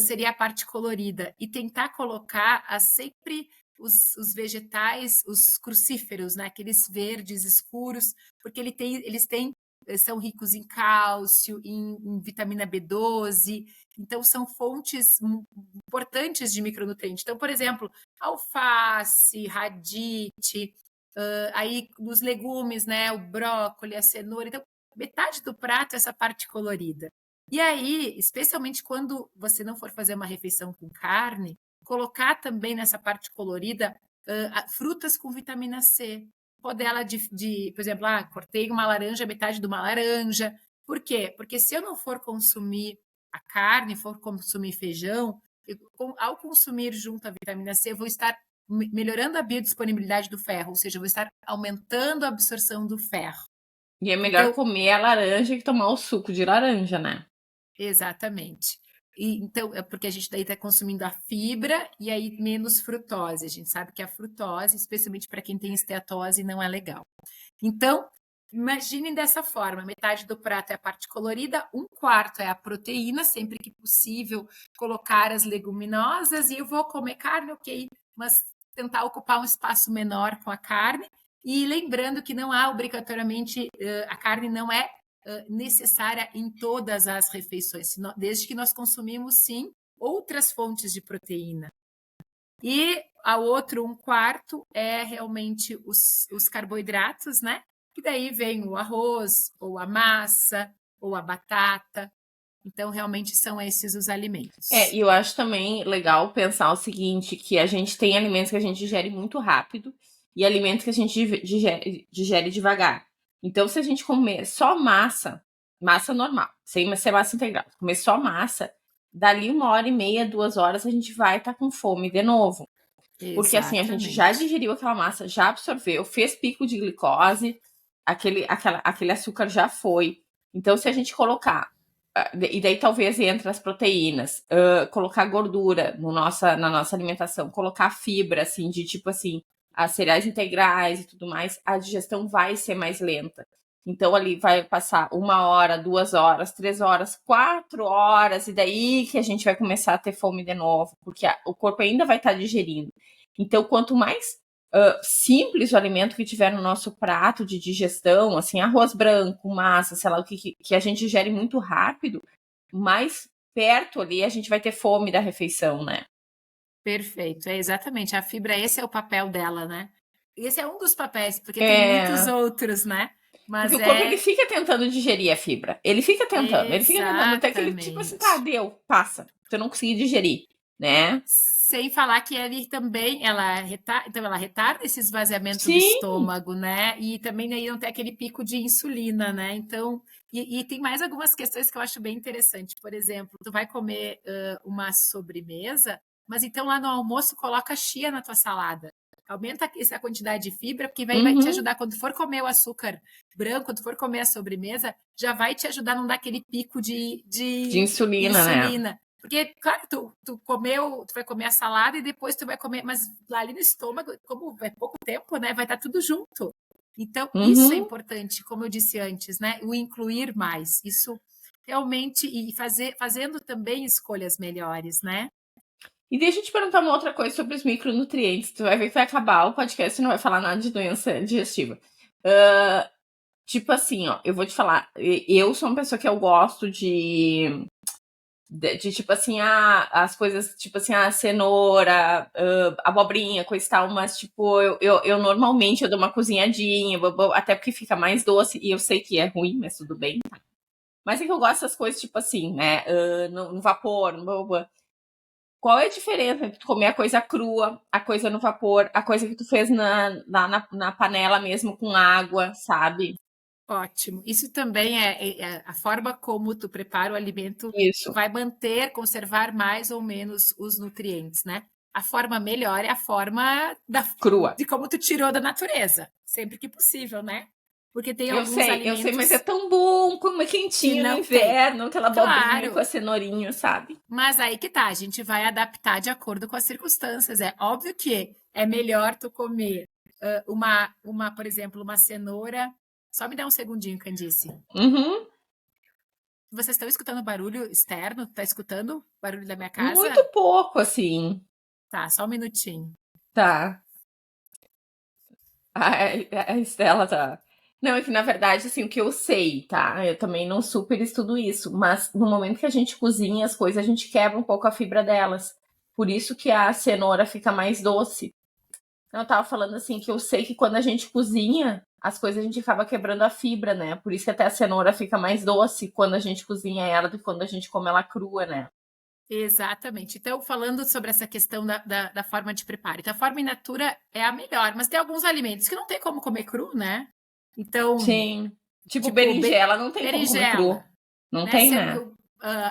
seria a parte colorida e tentar colocar sempre os vegetais, os crucíferos, né? Aqueles verdes escuros, porque eles têm são ricos em cálcio, em vitamina B12, então são fontes importantes de micronutrientes. Então, por exemplo, alface, radite, aí nos legumes, né? O brócolis, a cenoura. Então, metade do prato é essa parte colorida. E aí, especialmente quando você não for fazer uma refeição com carne, colocar também nessa parte colorida frutas com vitamina C. Rodela por exemplo, cortei uma laranja, metade de uma laranja. Por quê? Porque se eu não for consumir a carne, for consumir feijão, ao consumir junto a vitamina C, eu vou estar melhorando a biodisponibilidade do ferro, ou seja, eu vou estar aumentando a absorção do ferro. E é melhor Então, comer a laranja que tomar o suco de laranja, né? exatamente. Então, é porque a gente daí está consumindo a fibra e aí menos frutose. A gente sabe que a frutose, especialmente para quem tem esteatose, não é legal. Então, imaginem dessa forma: metade do prato é a parte colorida, um quarto é a proteína, sempre que possível, colocar as leguminosas, e eu vou comer carne, ok, mas tentar ocupar um espaço menor com a carne. E lembrando que não há obrigatoriamente, a carne não é necessária em todas as refeições, desde que nós consumimos, sim, outras fontes de proteína. E a outro, um quarto, é realmente os carboidratos, né? E daí vem o arroz, ou a massa, ou a batata. Então, realmente são esses os E alimentos. eu acho também legal pensar o seguinte, que a gente tem alimentos que a gente digere muito rápido e alimentos que a gente digere devagar. Então, se a gente comer só massa, massa normal, sem ser massa integral, comer só massa, dali 1h30, 2 horas, a gente vai estar com fome de novo. Porque assim, a gente já Exatamente. digeriu aquela massa, já absorveu, fez pico de glicose, aquele açúcar já foi. Então, se a gente colocar, e daí talvez entre as proteínas, colocar gordura na nossa alimentação, colocar fibra, assim, de tipo assim, as cereais integrais e tudo mais, a digestão vai ser mais lenta. Então, ali vai passar 1 hora, 2 horas, 3 horas, 4 horas, e daí que a gente vai começar a ter fome de novo, porque o corpo ainda vai estar digerindo. Então, quanto mais simples o alimento que tiver no nosso prato de digestão, assim, arroz branco, massa, sei lá, o que a gente digere muito rápido, mais perto ali a gente vai ter fome da refeição, né? Perfeito. É exatamente. A fibra, esse é o papel dela, né? Esse é um dos papéis, porque tem muitos É, outros, né? porque Mas o corpo ele é fica tentando digerir a fibra. Ele fica tentando, até que ele, tipo assim, tá, exatamente. deu, passa. Se eu não conseguir digerir, né? Sem falar que ele também, então ela retarda esse esvaziamento do Sim. estômago, né? E também aí não tem aquele pico de insulina, né? Então, e tem mais algumas questões que eu acho bem interessante. Por exemplo, tu vai comer uma sobremesa, mas então lá no almoço coloca chia na tua salada. Aumenta essa quantidade de fibra, porque vai te Uhum. ajudar quando for comer o açúcar branco, quando for comer a sobremesa, já vai te ajudar a não dar aquele pico De de insulina, né? insulina. Porque, claro, tu comeu, tu vai comer a salada e depois tu vai comer, mas lá ali no estômago, como é pouco tempo, né? Vai estar tudo junto. Então, isso é Uhum. importante, como eu disse antes, né? O incluir mais. Isso realmente e fazendo também escolhas melhores, né? E deixa eu te perguntar uma outra coisa sobre os micronutrientes. Tu vai ver que vai acabar o podcast e não vai falar nada de doença digestiva. Tipo assim, ó, eu vou te falar. Eu sou uma pessoa que eu gosto de tipo assim, as coisas, tipo assim, a cenoura, abobrinha, coisa e tal, mas tipo, eu normalmente eu dou uma cozinhadinha, até porque fica mais doce, e eu sei que é ruim, mas tudo bem. Mas é que eu gosto dessas coisas, tipo assim, né, no vapor, qual é a diferença entre tu comer a coisa crua, a coisa no vapor, a coisa que tu fez na panela mesmo com água, sabe? Ótimo. Isso também é a forma como tu prepara o alimento Isso, vai manter, conservar mais ou menos os nutrientes, né? A forma melhor é a forma crua. de como tu tirou da natureza, sempre que possível, né? Porque tem alguns Eu sei, mas é alimentos tão bom comer que quentinho no não tem. inverno, aquela abobrinha com Claro, a cenourinha, sabe? mas aí que tá, a gente vai adaptar de acordo com as circunstâncias. É óbvio que é melhor tu comer por exemplo, uma cenoura. Só me dá um segundinho, Candice. Uhum. Vocês estão escutando barulho externo? Tá escutando barulho da minha Muito casa? pouco, assim. Tá, só um minutinho. Tá. A Estela tá. Não, é que na verdade, assim, o que eu sei, tá? Eu também não super estudo isso, mas no momento que a gente cozinha as coisas, a gente quebra um pouco a fibra delas. Por isso que a cenoura fica mais doce. Então, eu tava falando assim que eu sei que quando a gente cozinha, as coisas a gente acaba quebrando a fibra, né? Por isso que até a cenoura fica mais doce quando a gente cozinha ela do que quando a gente come ela crua, né? Exatamente. Então, falando sobre essa questão da forma de preparo. Então, a forma in natura é a melhor, mas tem alguns alimentos que não tem como comer cru, né? Então, Sim. Tipo, tipo, berinjela não tem como comer cru. berinjela, Não né? tem, né?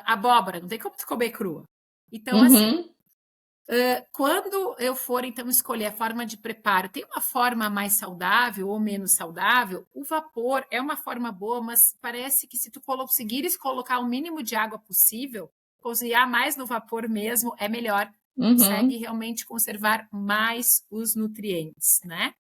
Abóbora, não tem como tu comer crua. Então, assim, Uhum. quando eu for, então, escolher a forma de preparo, tem uma forma mais saudável ou menos saudável? O vapor é uma forma boa, mas parece que se tu conseguires colocar o mínimo de água possível, cozinhar mais no vapor mesmo, é melhor. Consegue Uhum. realmente conservar mais os nutrientes, né?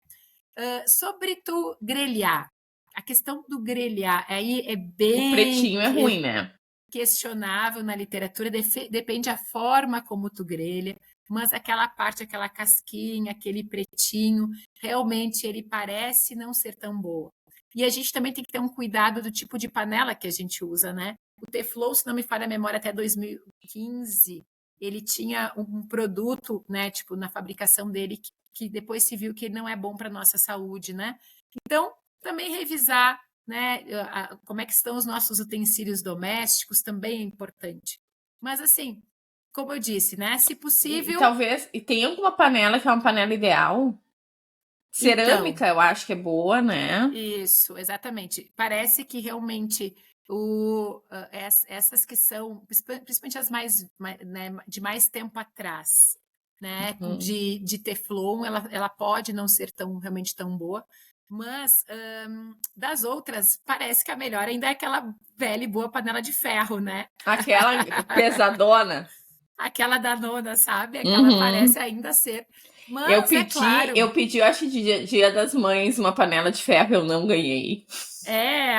Sobre tu grelhar, a questão do grelhar aí é O bem pretinho é ruim, né? questionável na literatura, depende a forma como tu grelha, mas aquela parte, aquela casquinha, aquele pretinho, realmente ele parece não ser tão boa. E a gente também tem que ter um cuidado do tipo de panela que a gente usa, né? O Teflon, se não me falha a memória, até 2015, ele tinha um produto, né, tipo, na fabricação dele, que depois se viu que ele não é bom para nossa saúde, né? Então, também revisar, né, como é que estão os nossos utensílios domésticos também é importante. Mas assim, como eu disse, né, se E possível, talvez. E tem alguma panela que é uma panela ideal? então, Cerâmica, eu acho que é boa, né? isso, exatamente. Parece que realmente essas que são, principalmente as né, de mais tempo atrás, né, Uhum. de Teflon, ela pode não ser realmente tão boa, mas das outras, parece que a melhor ainda é aquela velha e boa panela de ferro, né? Aquela pesadona. Aquela da nona, sabe? Aquela parece Uhum. ainda ser. Mas é claro, Eu pedi, eu acho, de dia das mães, uma panela de ferro, eu não ganhei.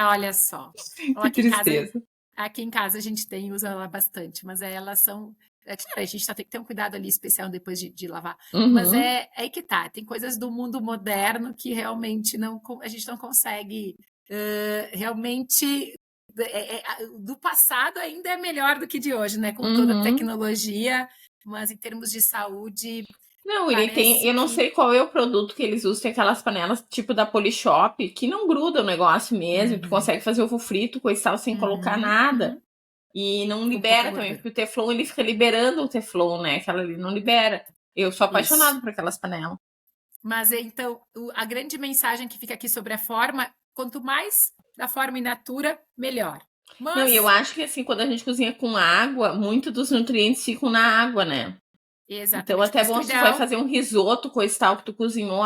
olha só. Ó, Que tristeza. aqui em casa a gente usa ela bastante, mas elas são. É claro, a gente tem que ter um cuidado ali especial depois de lavar. Mas Uhum. é aí que tá. Tem coisas do mundo moderno que realmente a gente não consegue realmente. Do passado ainda é melhor do que de hoje, né? Com toda a Uhum. tecnologia, mas em termos de saúde, Não, ele tem. parece Eu não que. sei qual é o produto que eles usam, tem aquelas panelas tipo da Polishop, que não gruda o negócio mesmo. Tu Uhum, consegue fazer ovo frito, coisa e tal, sem colocar uhum, nada. uhum, E não com pouca libera também, gordura. porque o Teflon ele fica liberando o Teflon, né? Aquela ali não libera. Eu sou Isso. apaixonada por aquelas panelas. Mas então, a grande mensagem que fica aqui sobre a forma, quanto mais da forma in natura, melhor. Não, e eu Mas, acho que assim, quando a gente cozinha com água, muito dos nutrientes ficam na água, né? Então, exatamente, por até isso que bom o se tu vai ideal. fazer um risoto, coisa e tal, que tu cozinhou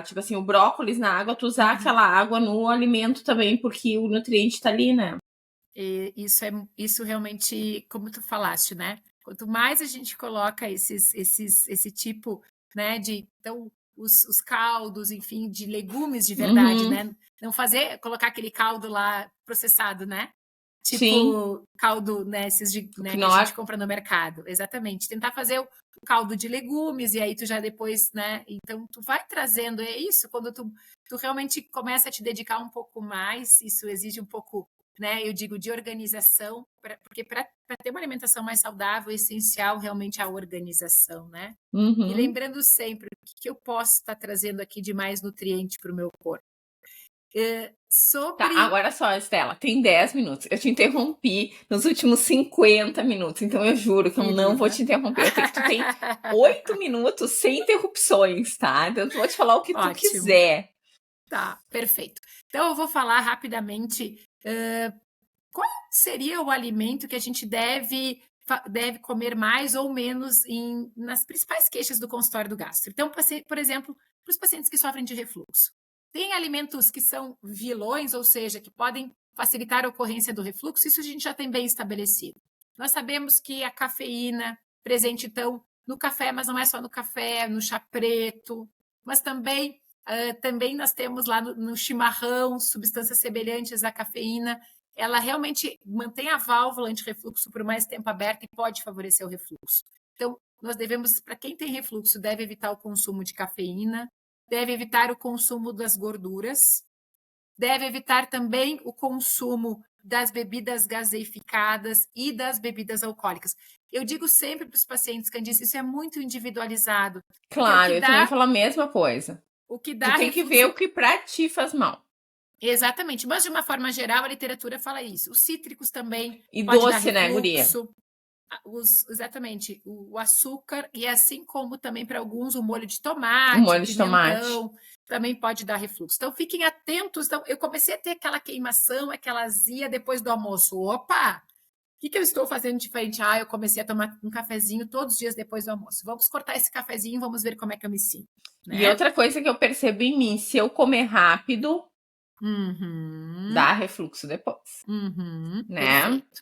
tipo assim, o brócolis na água, tu usar Uhum, aquela água no alimento também, porque o nutriente tá ali, né? isso realmente, como tu falaste, né? Quanto mais a gente coloca esse tipo, né, então, os caldos, enfim, de legumes de verdade, Uhum. né? Não colocar aquele caldo lá processado, né? Sim, tipo caldo, né, esses o né, que a gente Knorr. compra no mercado. Exatamente. Tentar fazer o caldo de legumes e aí tu já depois, né? Então tu vai trazendo, é isso, quando tu realmente começa a te dedicar um pouco mais, isso exige um pouco, né, eu digo, de organização, porque para ter uma alimentação mais saudável, é essencial realmente a organização, né? E Uhum. lembrando sempre o que eu posso estar trazendo aqui de mais nutriente para o meu corpo. Tá, Sobre. agora só, Estela, tem 10 minutos. Eu te interrompi nos últimos 50 minutos, então eu juro que eu não vou Querida. te interromper. Tu tem 8 minutos sem interrupções, tá? Então eu vou te falar o que tu Ótimo. quiser. Tá, perfeito. Então eu vou falar rapidamente qual seria o alimento que a gente deve comer mais ou menos nas principais queixas do consultório do gastro. Então, por exemplo, para os pacientes que sofrem de refluxo. Tem alimentos que são vilões, ou seja, que podem facilitar a ocorrência do refluxo, isso a gente já tem bem estabelecido. Nós sabemos que a cafeína, presente então no café, mas não é só no café, no chá preto, mas também nós temos lá no chimarrão substâncias semelhantes à cafeína. Ela realmente mantém a válvula antirrefluxo por mais tempo aberta e pode favorecer o refluxo. Então, nós devemos, para quem tem refluxo, deve evitar o consumo de cafeína, deve evitar o consumo das gorduras, deve evitar também o consumo das bebidas gaseificadas e das bebidas alcoólicas. Eu digo sempre para os pacientes, Candice, isso é muito individualizado, porque Claro, eu também falo a mesma coisa. o que Tu dá tem que ver refluxo. o que pra ti faz mal. Exatamente, mas de uma forma geral a literatura fala isso. Os cítricos também E pode dar doce, né, guria? refluxo, exatamente, o açúcar e assim como também para alguns o molho de Um tomate, molho de tomate. pimentão, também pode dar refluxo. Então fiquem atentos. Então, eu comecei a ter aquela queimação, aquela azia depois do almoço. Opa! O que eu estou fazendo diferente? Eu comecei a tomar um cafezinho todos os dias depois do almoço. Vamos cortar esse cafezinho, vamos ver como é que eu me sinto, E né? outra coisa que eu percebo em mim, se eu comer rápido, Uhum, dá refluxo depois, uhum, né? perfeito.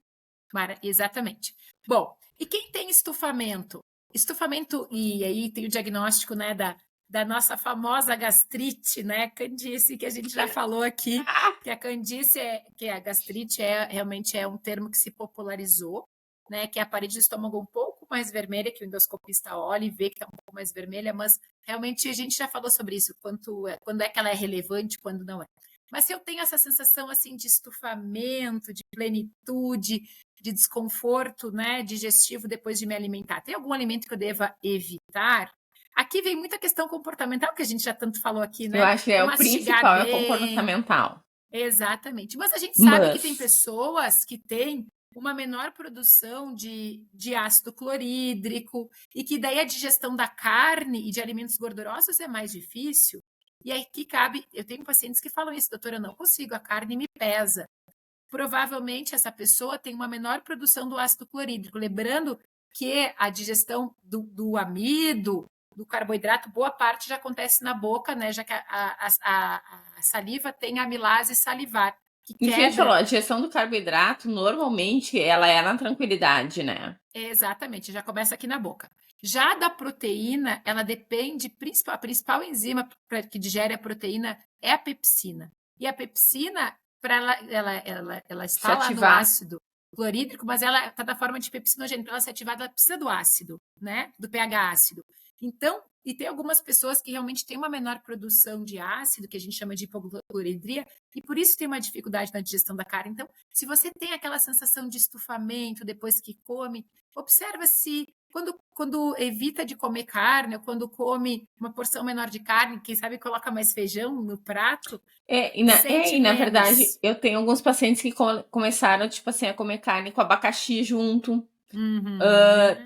Exatamente. Bom, e quem tem estufamento? Estufamento, e aí tem o diagnóstico, né, da nossa famosa gastrite, né, candice, que a gente já falou aqui, que a candice, que a gastrite realmente é um termo que se popularizou, né, que é a parede do estômago um pouco mais vermelha, que o endoscopista olha e vê que está um pouco mais vermelha, mas realmente a gente já falou sobre isso, quando é que ela é relevante, quando não é. Mas se eu tenho essa sensação assim de estufamento, de plenitude, de desconforto, né, digestivo depois de me alimentar, tem algum alimento que eu deva evitar? Aqui vem muita questão comportamental que a gente já tanto falou aqui, Eu né? acho que É é o mastigar principal, é o bem. comportamental. Exatamente. Mas a gente sabe que tem Mas, pessoas que têm uma menor produção de ácido clorídrico e que daí a digestão da carne e de alimentos gordurosos é mais difícil. E aí que cabe, eu tenho pacientes que falam isso, doutora, eu não consigo, a carne me pesa. Provavelmente essa pessoa tem uma menor produção do ácido clorídrico. Lembrando que a digestão do amido, do carboidrato, boa parte já acontece na boca, né? Já que a saliva tem amilase salivar, que e que a gente falou, quebra. a digestão do carboidrato, normalmente, ela é na tranquilidade, né? Exatamente, já começa aqui na boca. Já da proteína, ela depende, a principal enzima que digere a proteína é a pepsina. E a pepsina, para ela Se está lá no ativar. ácido clorídrico, mas ela está da forma de pepsinogênio. Para ela ser ativada, ela precisa do ácido, né? Do pH ácido. Então, e tem algumas pessoas que realmente têm uma menor produção de ácido, que a gente chama de hipocloridria, e por isso tem uma dificuldade na digestão da carne. Então, se você tem aquela sensação de estufamento depois que come, observa se quando evita de comer carne, ou quando come uma porção menor de carne, quem sabe coloca mais feijão no prato, sente E na verdade, menos. eu tenho alguns pacientes que começaram, tipo assim, a comer carne com abacaxi junto. Uhum.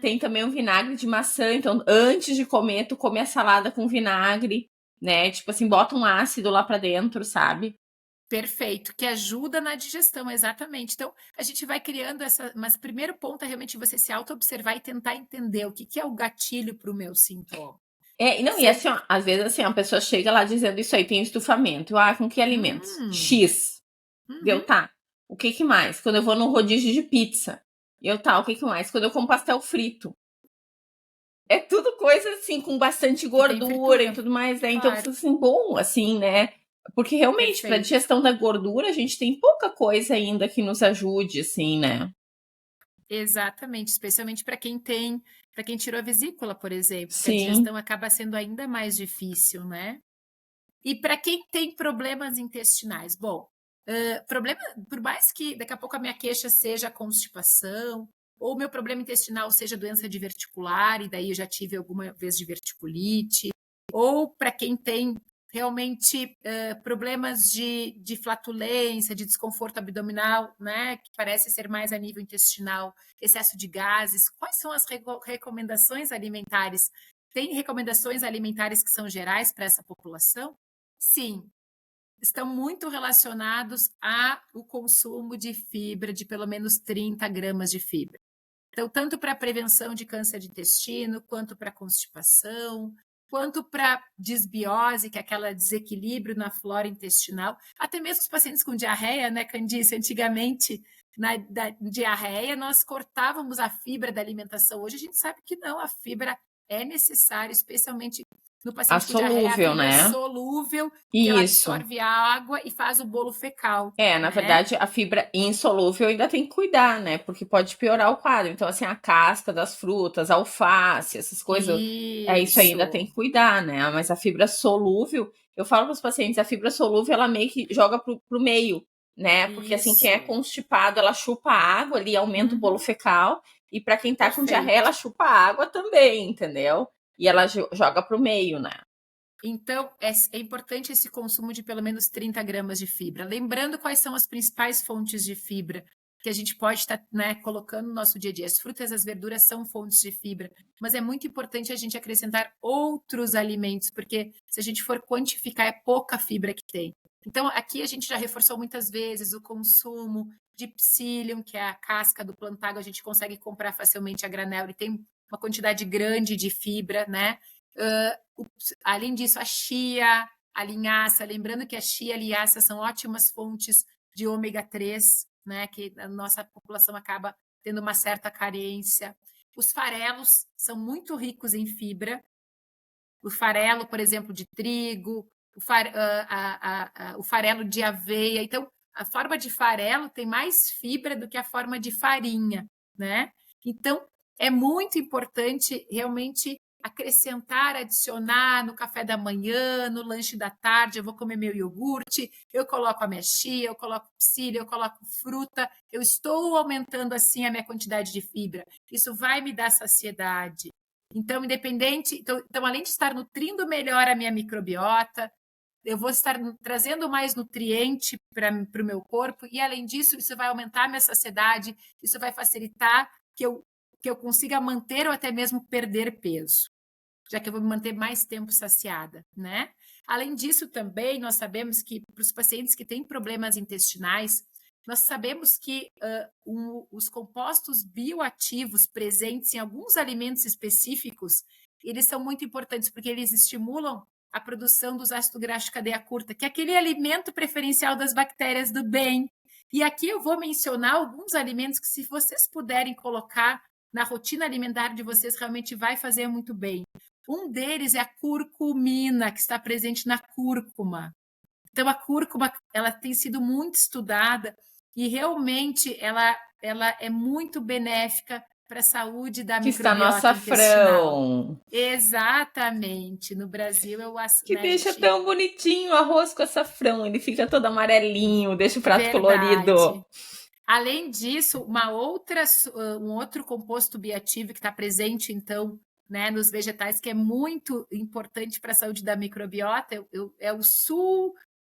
Tem também o vinagre de maçã, então antes de comer, tu come a salada com vinagre, né? Tipo assim, bota um ácido lá pra dentro, sabe? Perfeito, que ajuda na digestão, exatamente. Então, a gente vai criando essa. Mas o primeiro ponto é realmente você se auto-observar e tentar entender o que é o gatilho para o meu sintoma. É, e não, e Se... assim, ó, às vezes assim, a pessoa chega lá dizendo isso aí, tem estufamento. Com que alimentos? Hum, X. Deu, uhum, tá. O que que mais? Quando eu vou num rodízio de pizza. Eu, tá, o que que mais? Quando eu como pastel frito. É tudo coisa assim, com bastante que tem gordura e fritura, tudo mais, né? Então, claro. assim, bom, assim, né? Porque realmente, para Perfeito. digestão da gordura, a gente tem pouca coisa ainda que nos ajude, assim, né? Exatamente, especialmente para quem tirou a vesícula, por exemplo, que a Sim. digestão acaba sendo ainda mais difícil, né? E para quem tem problemas intestinais, bom, problema, por mais que daqui a pouco a minha queixa seja constipação, ou meu problema intestinal seja doença diverticular, e daí eu já tive alguma vez diverticulite, ou para quem tem realmente problemas de flatulência, de desconforto abdominal, né, que parece ser mais a nível intestinal, excesso de gases, quais são as recomendações alimentares? Tem recomendações alimentares que são gerais para essa população? Sim, estão muito relacionados ao consumo de fibra, de pelo menos 30 gramas de fibra. Então, tanto para a prevenção de câncer de intestino, quanto para constipação, quanto para desbiose, que é aquele desequilíbrio na flora intestinal, até mesmo os pacientes com diarreia, né, Candice? Antigamente, na diarreia, nós cortávamos a fibra da alimentação. Hoje a gente sabe que não, a fibra é necessária, especialmente no A paciente com diarreia, a solúvel, fibra né? solúvel, que ela Isso. absorve a água e faz o bolo fecal, Na né? verdade, a fibra insolúvel ainda tem que cuidar, né? Porque pode piorar o quadro. Então, assim, a casca das frutas, alface, essas coisas, isso ainda tem Isso, que cuidar, né? Mas a fibra solúvel, eu falo para os pacientes, a fibra solúvel, ela meio que joga pro meio, né? Porque, assim, quem é isso. constipado, ela chupa água ali, aumenta o bolo Uhum. fecal. E para quem tá com diarreia, ela Perfeito. chupa água também, entendeu? E ela joga pro meio, né? Então, é importante esse consumo de pelo menos 30 gramas de fibra. Lembrando quais são as principais fontes de fibra que a gente pode estar, né, colocando no nosso dia a dia. As frutas e as verduras são fontes de fibra, mas é muito importante a gente acrescentar outros alimentos, porque se a gente for quantificar, é pouca fibra que tem. Então, aqui a gente já reforçou muitas vezes o consumo de psyllium, que é a casca do plantago, a gente consegue comprar facilmente a granel e tem uma quantidade grande de fibra, né? Além disso, a chia, a linhaça, lembrando que a chia e a linhaça são ótimas fontes de ômega 3, né, que a nossa população acaba tendo uma certa carência. Os farelos são muito ricos em fibra. O farelo, por exemplo, de trigo, o farelo de aveia. Então, a forma de farelo tem mais fibra do que a forma de farinha, né? Então, é muito importante realmente acrescentar, adicionar no café da manhã, no lanche da tarde, eu vou comer meu iogurte, eu coloco a minha chia, eu coloco psyllium, eu coloco fruta, eu estou aumentando assim a minha quantidade de fibra. Isso vai me dar saciedade. Então, além de estar nutrindo melhor a minha microbiota, eu vou estar trazendo mais nutriente para o meu corpo, e além disso, isso vai aumentar a minha saciedade, isso vai facilitar que eu consiga manter ou até mesmo perder peso, já que eu vou me manter mais tempo saciada, né? Além disso, também nós sabemos que para os pacientes que têm problemas intestinais, nós sabemos que os compostos bioativos presentes em alguns alimentos específicos, eles são muito importantes porque eles estimulam a produção dos ácidos graxos de cadeia curta, que é aquele alimento preferencial das bactérias do bem. E aqui eu vou mencionar alguns alimentos que, se vocês puderem colocar na rotina alimentar de vocês, realmente vai fazer muito bem. Um deles é a curcumina, que está presente na cúrcuma. Então, a cúrcuma, ela tem sido muito estudada e realmente ela é muito benéfica para a saúde da Que está no microbiota intestinal. açafrão. Exatamente. No Brasil, Que né, a deixa gente... tão bonitinho o arroz com açafrão. Ele fica todo amarelinho, deixa o prato colorido. Verdade. Além disso, um outro composto bioativo que está presente, então, né, nos vegetais, que é muito importante para a saúde da microbiota, é o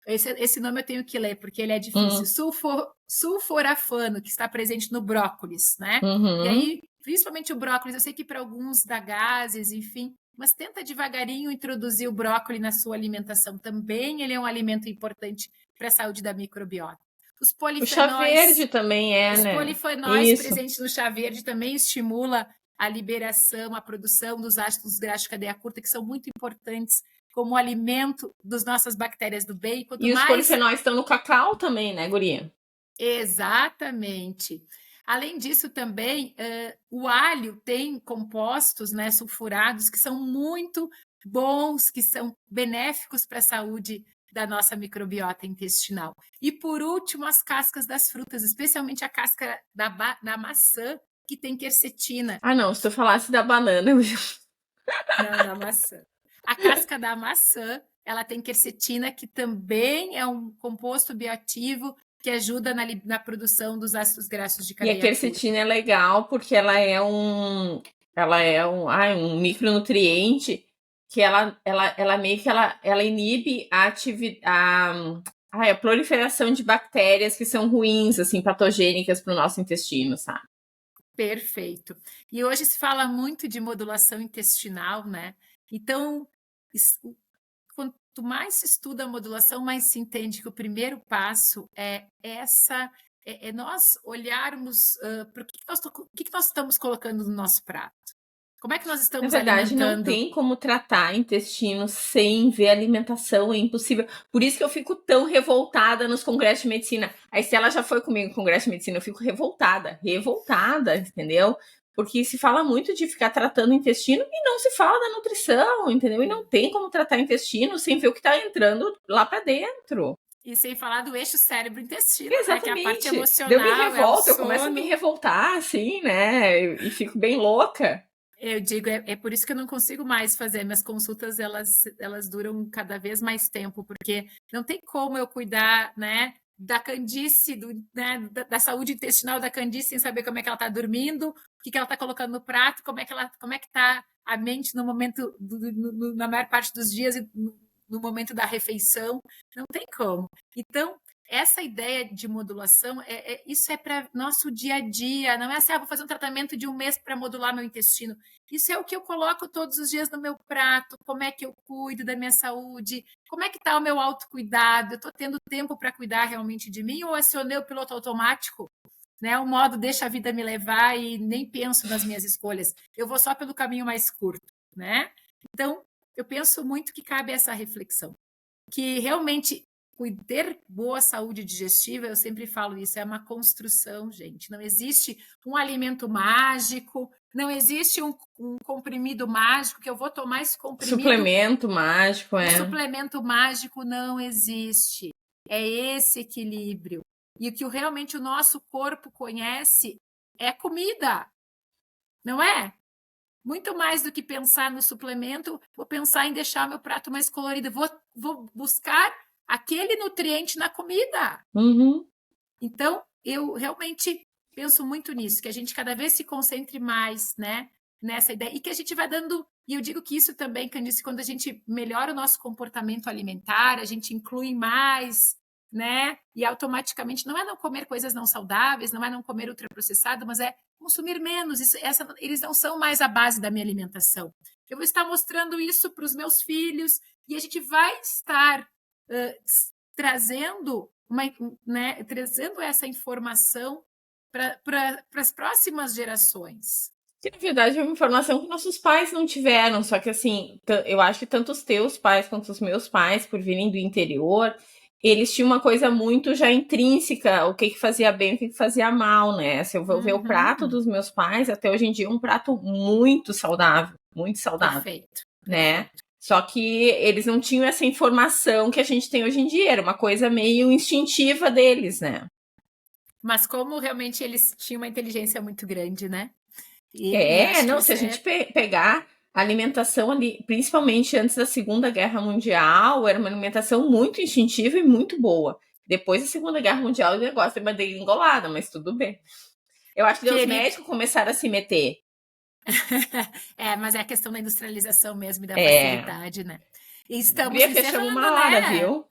esse nome eu tenho que ler, porque ele é difícil, Hum, sulforafano, que está presente no brócolis, né? E uhum. aí, principalmente o brócolis, eu sei que para alguns dá gases, enfim, mas tenta devagarinho introduzir o brócolis na sua alimentação. Também ele é um alimento importante para a saúde da microbiota. Os O chá verde polifenóis, também é, os né? polifenóis Isso. presentes no chá verde também estimula a liberação, a produção dos ácidos graxos de cadeia curta, que são muito importantes como alimento das nossas bactérias do bem. Quanto E os mais... polifenóis estão no cacau também, né, guria? Exatamente. Além disso, também, o alho tem compostos, né, sulfurados que são muito bons, que são benéficos para a saúde da nossa microbiota intestinal. E por último, as cascas das frutas, especialmente a casca da maçã, que tem quercetina. Ah, não, se tu falasse da banana, Não, da maçã. A casca da maçã, ela tem quercetina, que também é um composto bioativo que ajuda na produção dos ácidos graxos de e a cadeia curta. quercetina é legal porque ela é um micronutriente que ela meio que ela inibe a proliferação de bactérias que são ruins, assim, patogênicas para o nosso intestino, sabe? Perfeito. E hoje se fala muito de modulação intestinal, né? Então, quanto mais se estuda a modulação, mais se entende que o primeiro passo é nós olharmos para o que nós estamos colocando no nosso prato. Como é que nós Na estamos verdade, não alimentando? tem como tratar intestino sem ver alimentação, é impossível. Por isso que eu fico tão revoltada nos congressos de medicina. A Estela já foi comigo no congresso de medicina, eu fico revoltada, entendeu? Porque se fala muito de ficar tratando o intestino e não se fala da nutrição, entendeu? E não tem como tratar o intestino sem ver o que está entrando lá para dentro. E sem falar do eixo cérebro-intestino, né? Que é a parte Exatamente. emocional, Deu me revolta, é o eu começo a me sono. revoltar, assim, né? E fico bem louca. Eu digo, é por isso que eu não consigo mais fazer. Minhas consultas, elas duram cada vez mais tempo, porque não tem como eu cuidar, né, da candice, né, da saúde intestinal da candice, sem saber como é que ela está dormindo, o que ela está colocando no prato, como é que está a mente no momento, na maior parte dos dias, no momento da refeição. Não tem como. Então, essa ideia de modulação, isso é para nosso dia a dia, não é assim, vou fazer um tratamento de um mês para modular meu intestino. Isso é o que eu coloco todos os dias no meu prato, como é que eu cuido da minha saúde, como é que está o meu autocuidado, eu estou tendo tempo para cuidar realmente de mim ou acionei o piloto automático, né? O modo deixa a vida me levar e nem penso nas minhas escolhas, eu vou só pelo caminho mais curto, né? Então, eu penso muito que cabe essa reflexão, que realmente ter boa saúde digestiva, eu sempre falo isso, é uma construção, gente. Não existe um alimento mágico, não existe um comprimido mágico, que eu vou tomar esse comprimido. Suplemento mágico, O suplemento mágico não existe. É esse equilíbrio. E o que realmente o nosso corpo conhece é comida, não é? Muito mais do que pensar no suplemento, vou pensar em deixar meu prato mais colorido. Vou buscar aquele nutriente na comida. Uhum. Então, eu realmente penso muito nisso, que a gente cada vez se concentre mais, né, nessa ideia, e que a gente vai dando, e eu digo que isso também, Candice, quando a gente melhora o nosso comportamento alimentar, a gente inclui mais, né, e automaticamente não é não comer coisas não saudáveis, não é não comer ultraprocessado, mas é consumir menos, eles não são mais a base da minha alimentação. Eu vou estar mostrando isso para os meus filhos, e a gente vai estar trazendo essa informação para as próximas gerações. Que, na verdade, é uma informação que nossos pais não tiveram, só que, assim, eu acho que tanto os teus pais quanto os meus pais, por virem do interior, eles tinham uma coisa muito já intrínseca, o que fazia bem, o que fazia mal, né? Se eu vou ver o prato dos meus pais, até hoje em dia, é um prato muito saudável, Perfeito. né? Só que eles não tinham essa informação que a gente tem hoje em dia, era uma coisa meio instintiva deles, né? Mas como realmente eles tinham uma inteligência muito grande, né? Se a gente pegar a alimentação ali, principalmente antes da Segunda Guerra Mundial, era uma alimentação muito instintiva e muito boa. Depois da Segunda Guerra Mundial, o negócio é uma degringolada, mas tudo bem. Eu acho que os médicos começaram a se meter. Mas é a questão da industrialização mesmo e da facilidade, né? E estamos fechando uma hora, viu?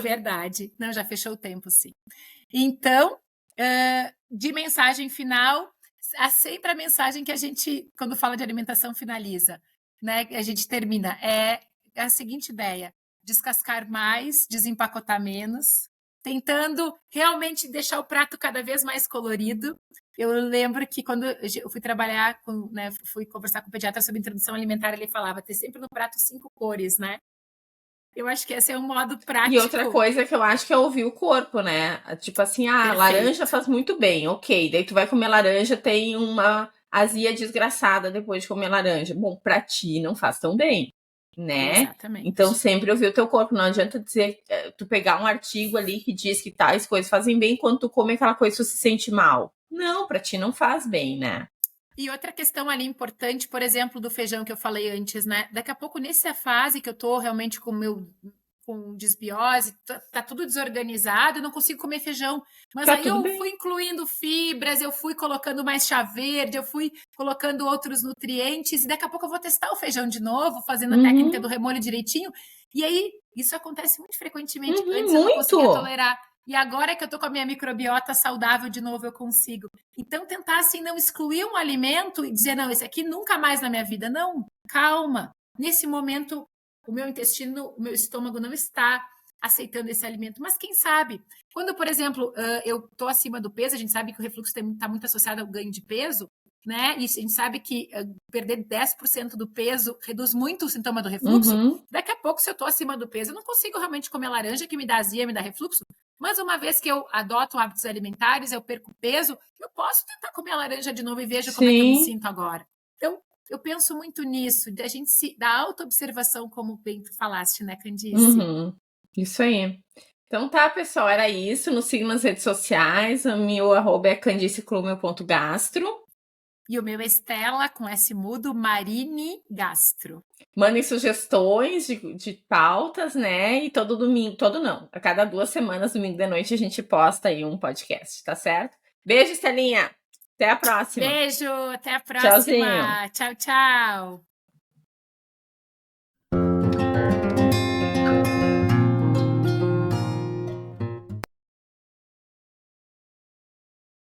Verdade. Não, já fechou o tempo, sim. Então, de mensagem final, há sempre a mensagem que a gente, quando fala de alimentação, finaliza, né? A gente termina. É a seguinte ideia: descascar mais, desempacotar menos, tentando realmente deixar o prato cada vez mais colorido. Eu lembro que quando eu fui trabalhar, fui conversar com o pediatra sobre introdução alimentar, ele falava ter sempre no prato 5 cores, né? Eu acho que esse é um modo prático. E outra coisa que eu acho que é ouvir o corpo, né? Tipo assim, laranja faz muito bem, ok. Daí tu vai comer laranja, tem uma azia desgraçada depois de comer laranja. Bom, pra ti não faz tão bem, né? Exatamente. Então, sempre ouvir o teu corpo. Não adianta dizer, tu pegar um artigo ali que diz que tais coisas fazem bem, quando tu come aquela coisa, tu se sente mal. Não, pra ti não faz bem, né? E outra questão ali importante, por exemplo, do feijão que eu falei antes, né? Daqui a pouco, nessa fase que eu tô realmente com desbiose, tá tudo desorganizado, eu não consigo comer feijão. Mas Tá aí tudo eu bem. fui incluindo fibras, eu fui colocando mais chá verde, eu fui colocando outros nutrientes, e daqui a pouco eu vou testar o feijão de novo, fazendo a técnica do remolho direitinho. E aí, isso acontece muito frequentemente. Antes eu não conseguia Muito! tolerar. E agora que eu tô com a minha microbiota saudável de novo, eu consigo. Então, tentar assim não excluir um alimento e dizer, não, esse aqui nunca mais na minha vida. Não, calma. Nesse momento, o meu intestino, o meu estômago não está aceitando esse alimento. Mas quem sabe? Quando, por exemplo, eu estou acima do peso, a gente sabe que o refluxo está muito associado ao ganho de peso, né? E a gente sabe que perder 10% do peso reduz muito o sintoma do refluxo. Daqui a pouco, se eu estou acima do peso, eu não consigo realmente comer laranja que me dá azia, me dá refluxo. Mas uma vez que eu adoto hábitos alimentares, eu perco peso, eu posso tentar comer a laranja de novo e vejo como é que eu me sinto agora. Então, eu penso muito nisso, da gente da autoobservação, como bem tu falaste, né, Candice? Isso aí. Então tá, pessoal, era isso. Nos sigam nas redes sociais. O meu arroba é candiceclumel.gastro. E o meu é Estela, com S mudo, Marini Gastro. Mandem sugestões de pautas, né? E todo domingo, todo não, a cada 2 semanas, domingo de noite, a gente posta aí um podcast, tá certo? Beijo, Estelinha! Até a próxima! Beijo, até a próxima! Tchauzinho! Tchau, tchau!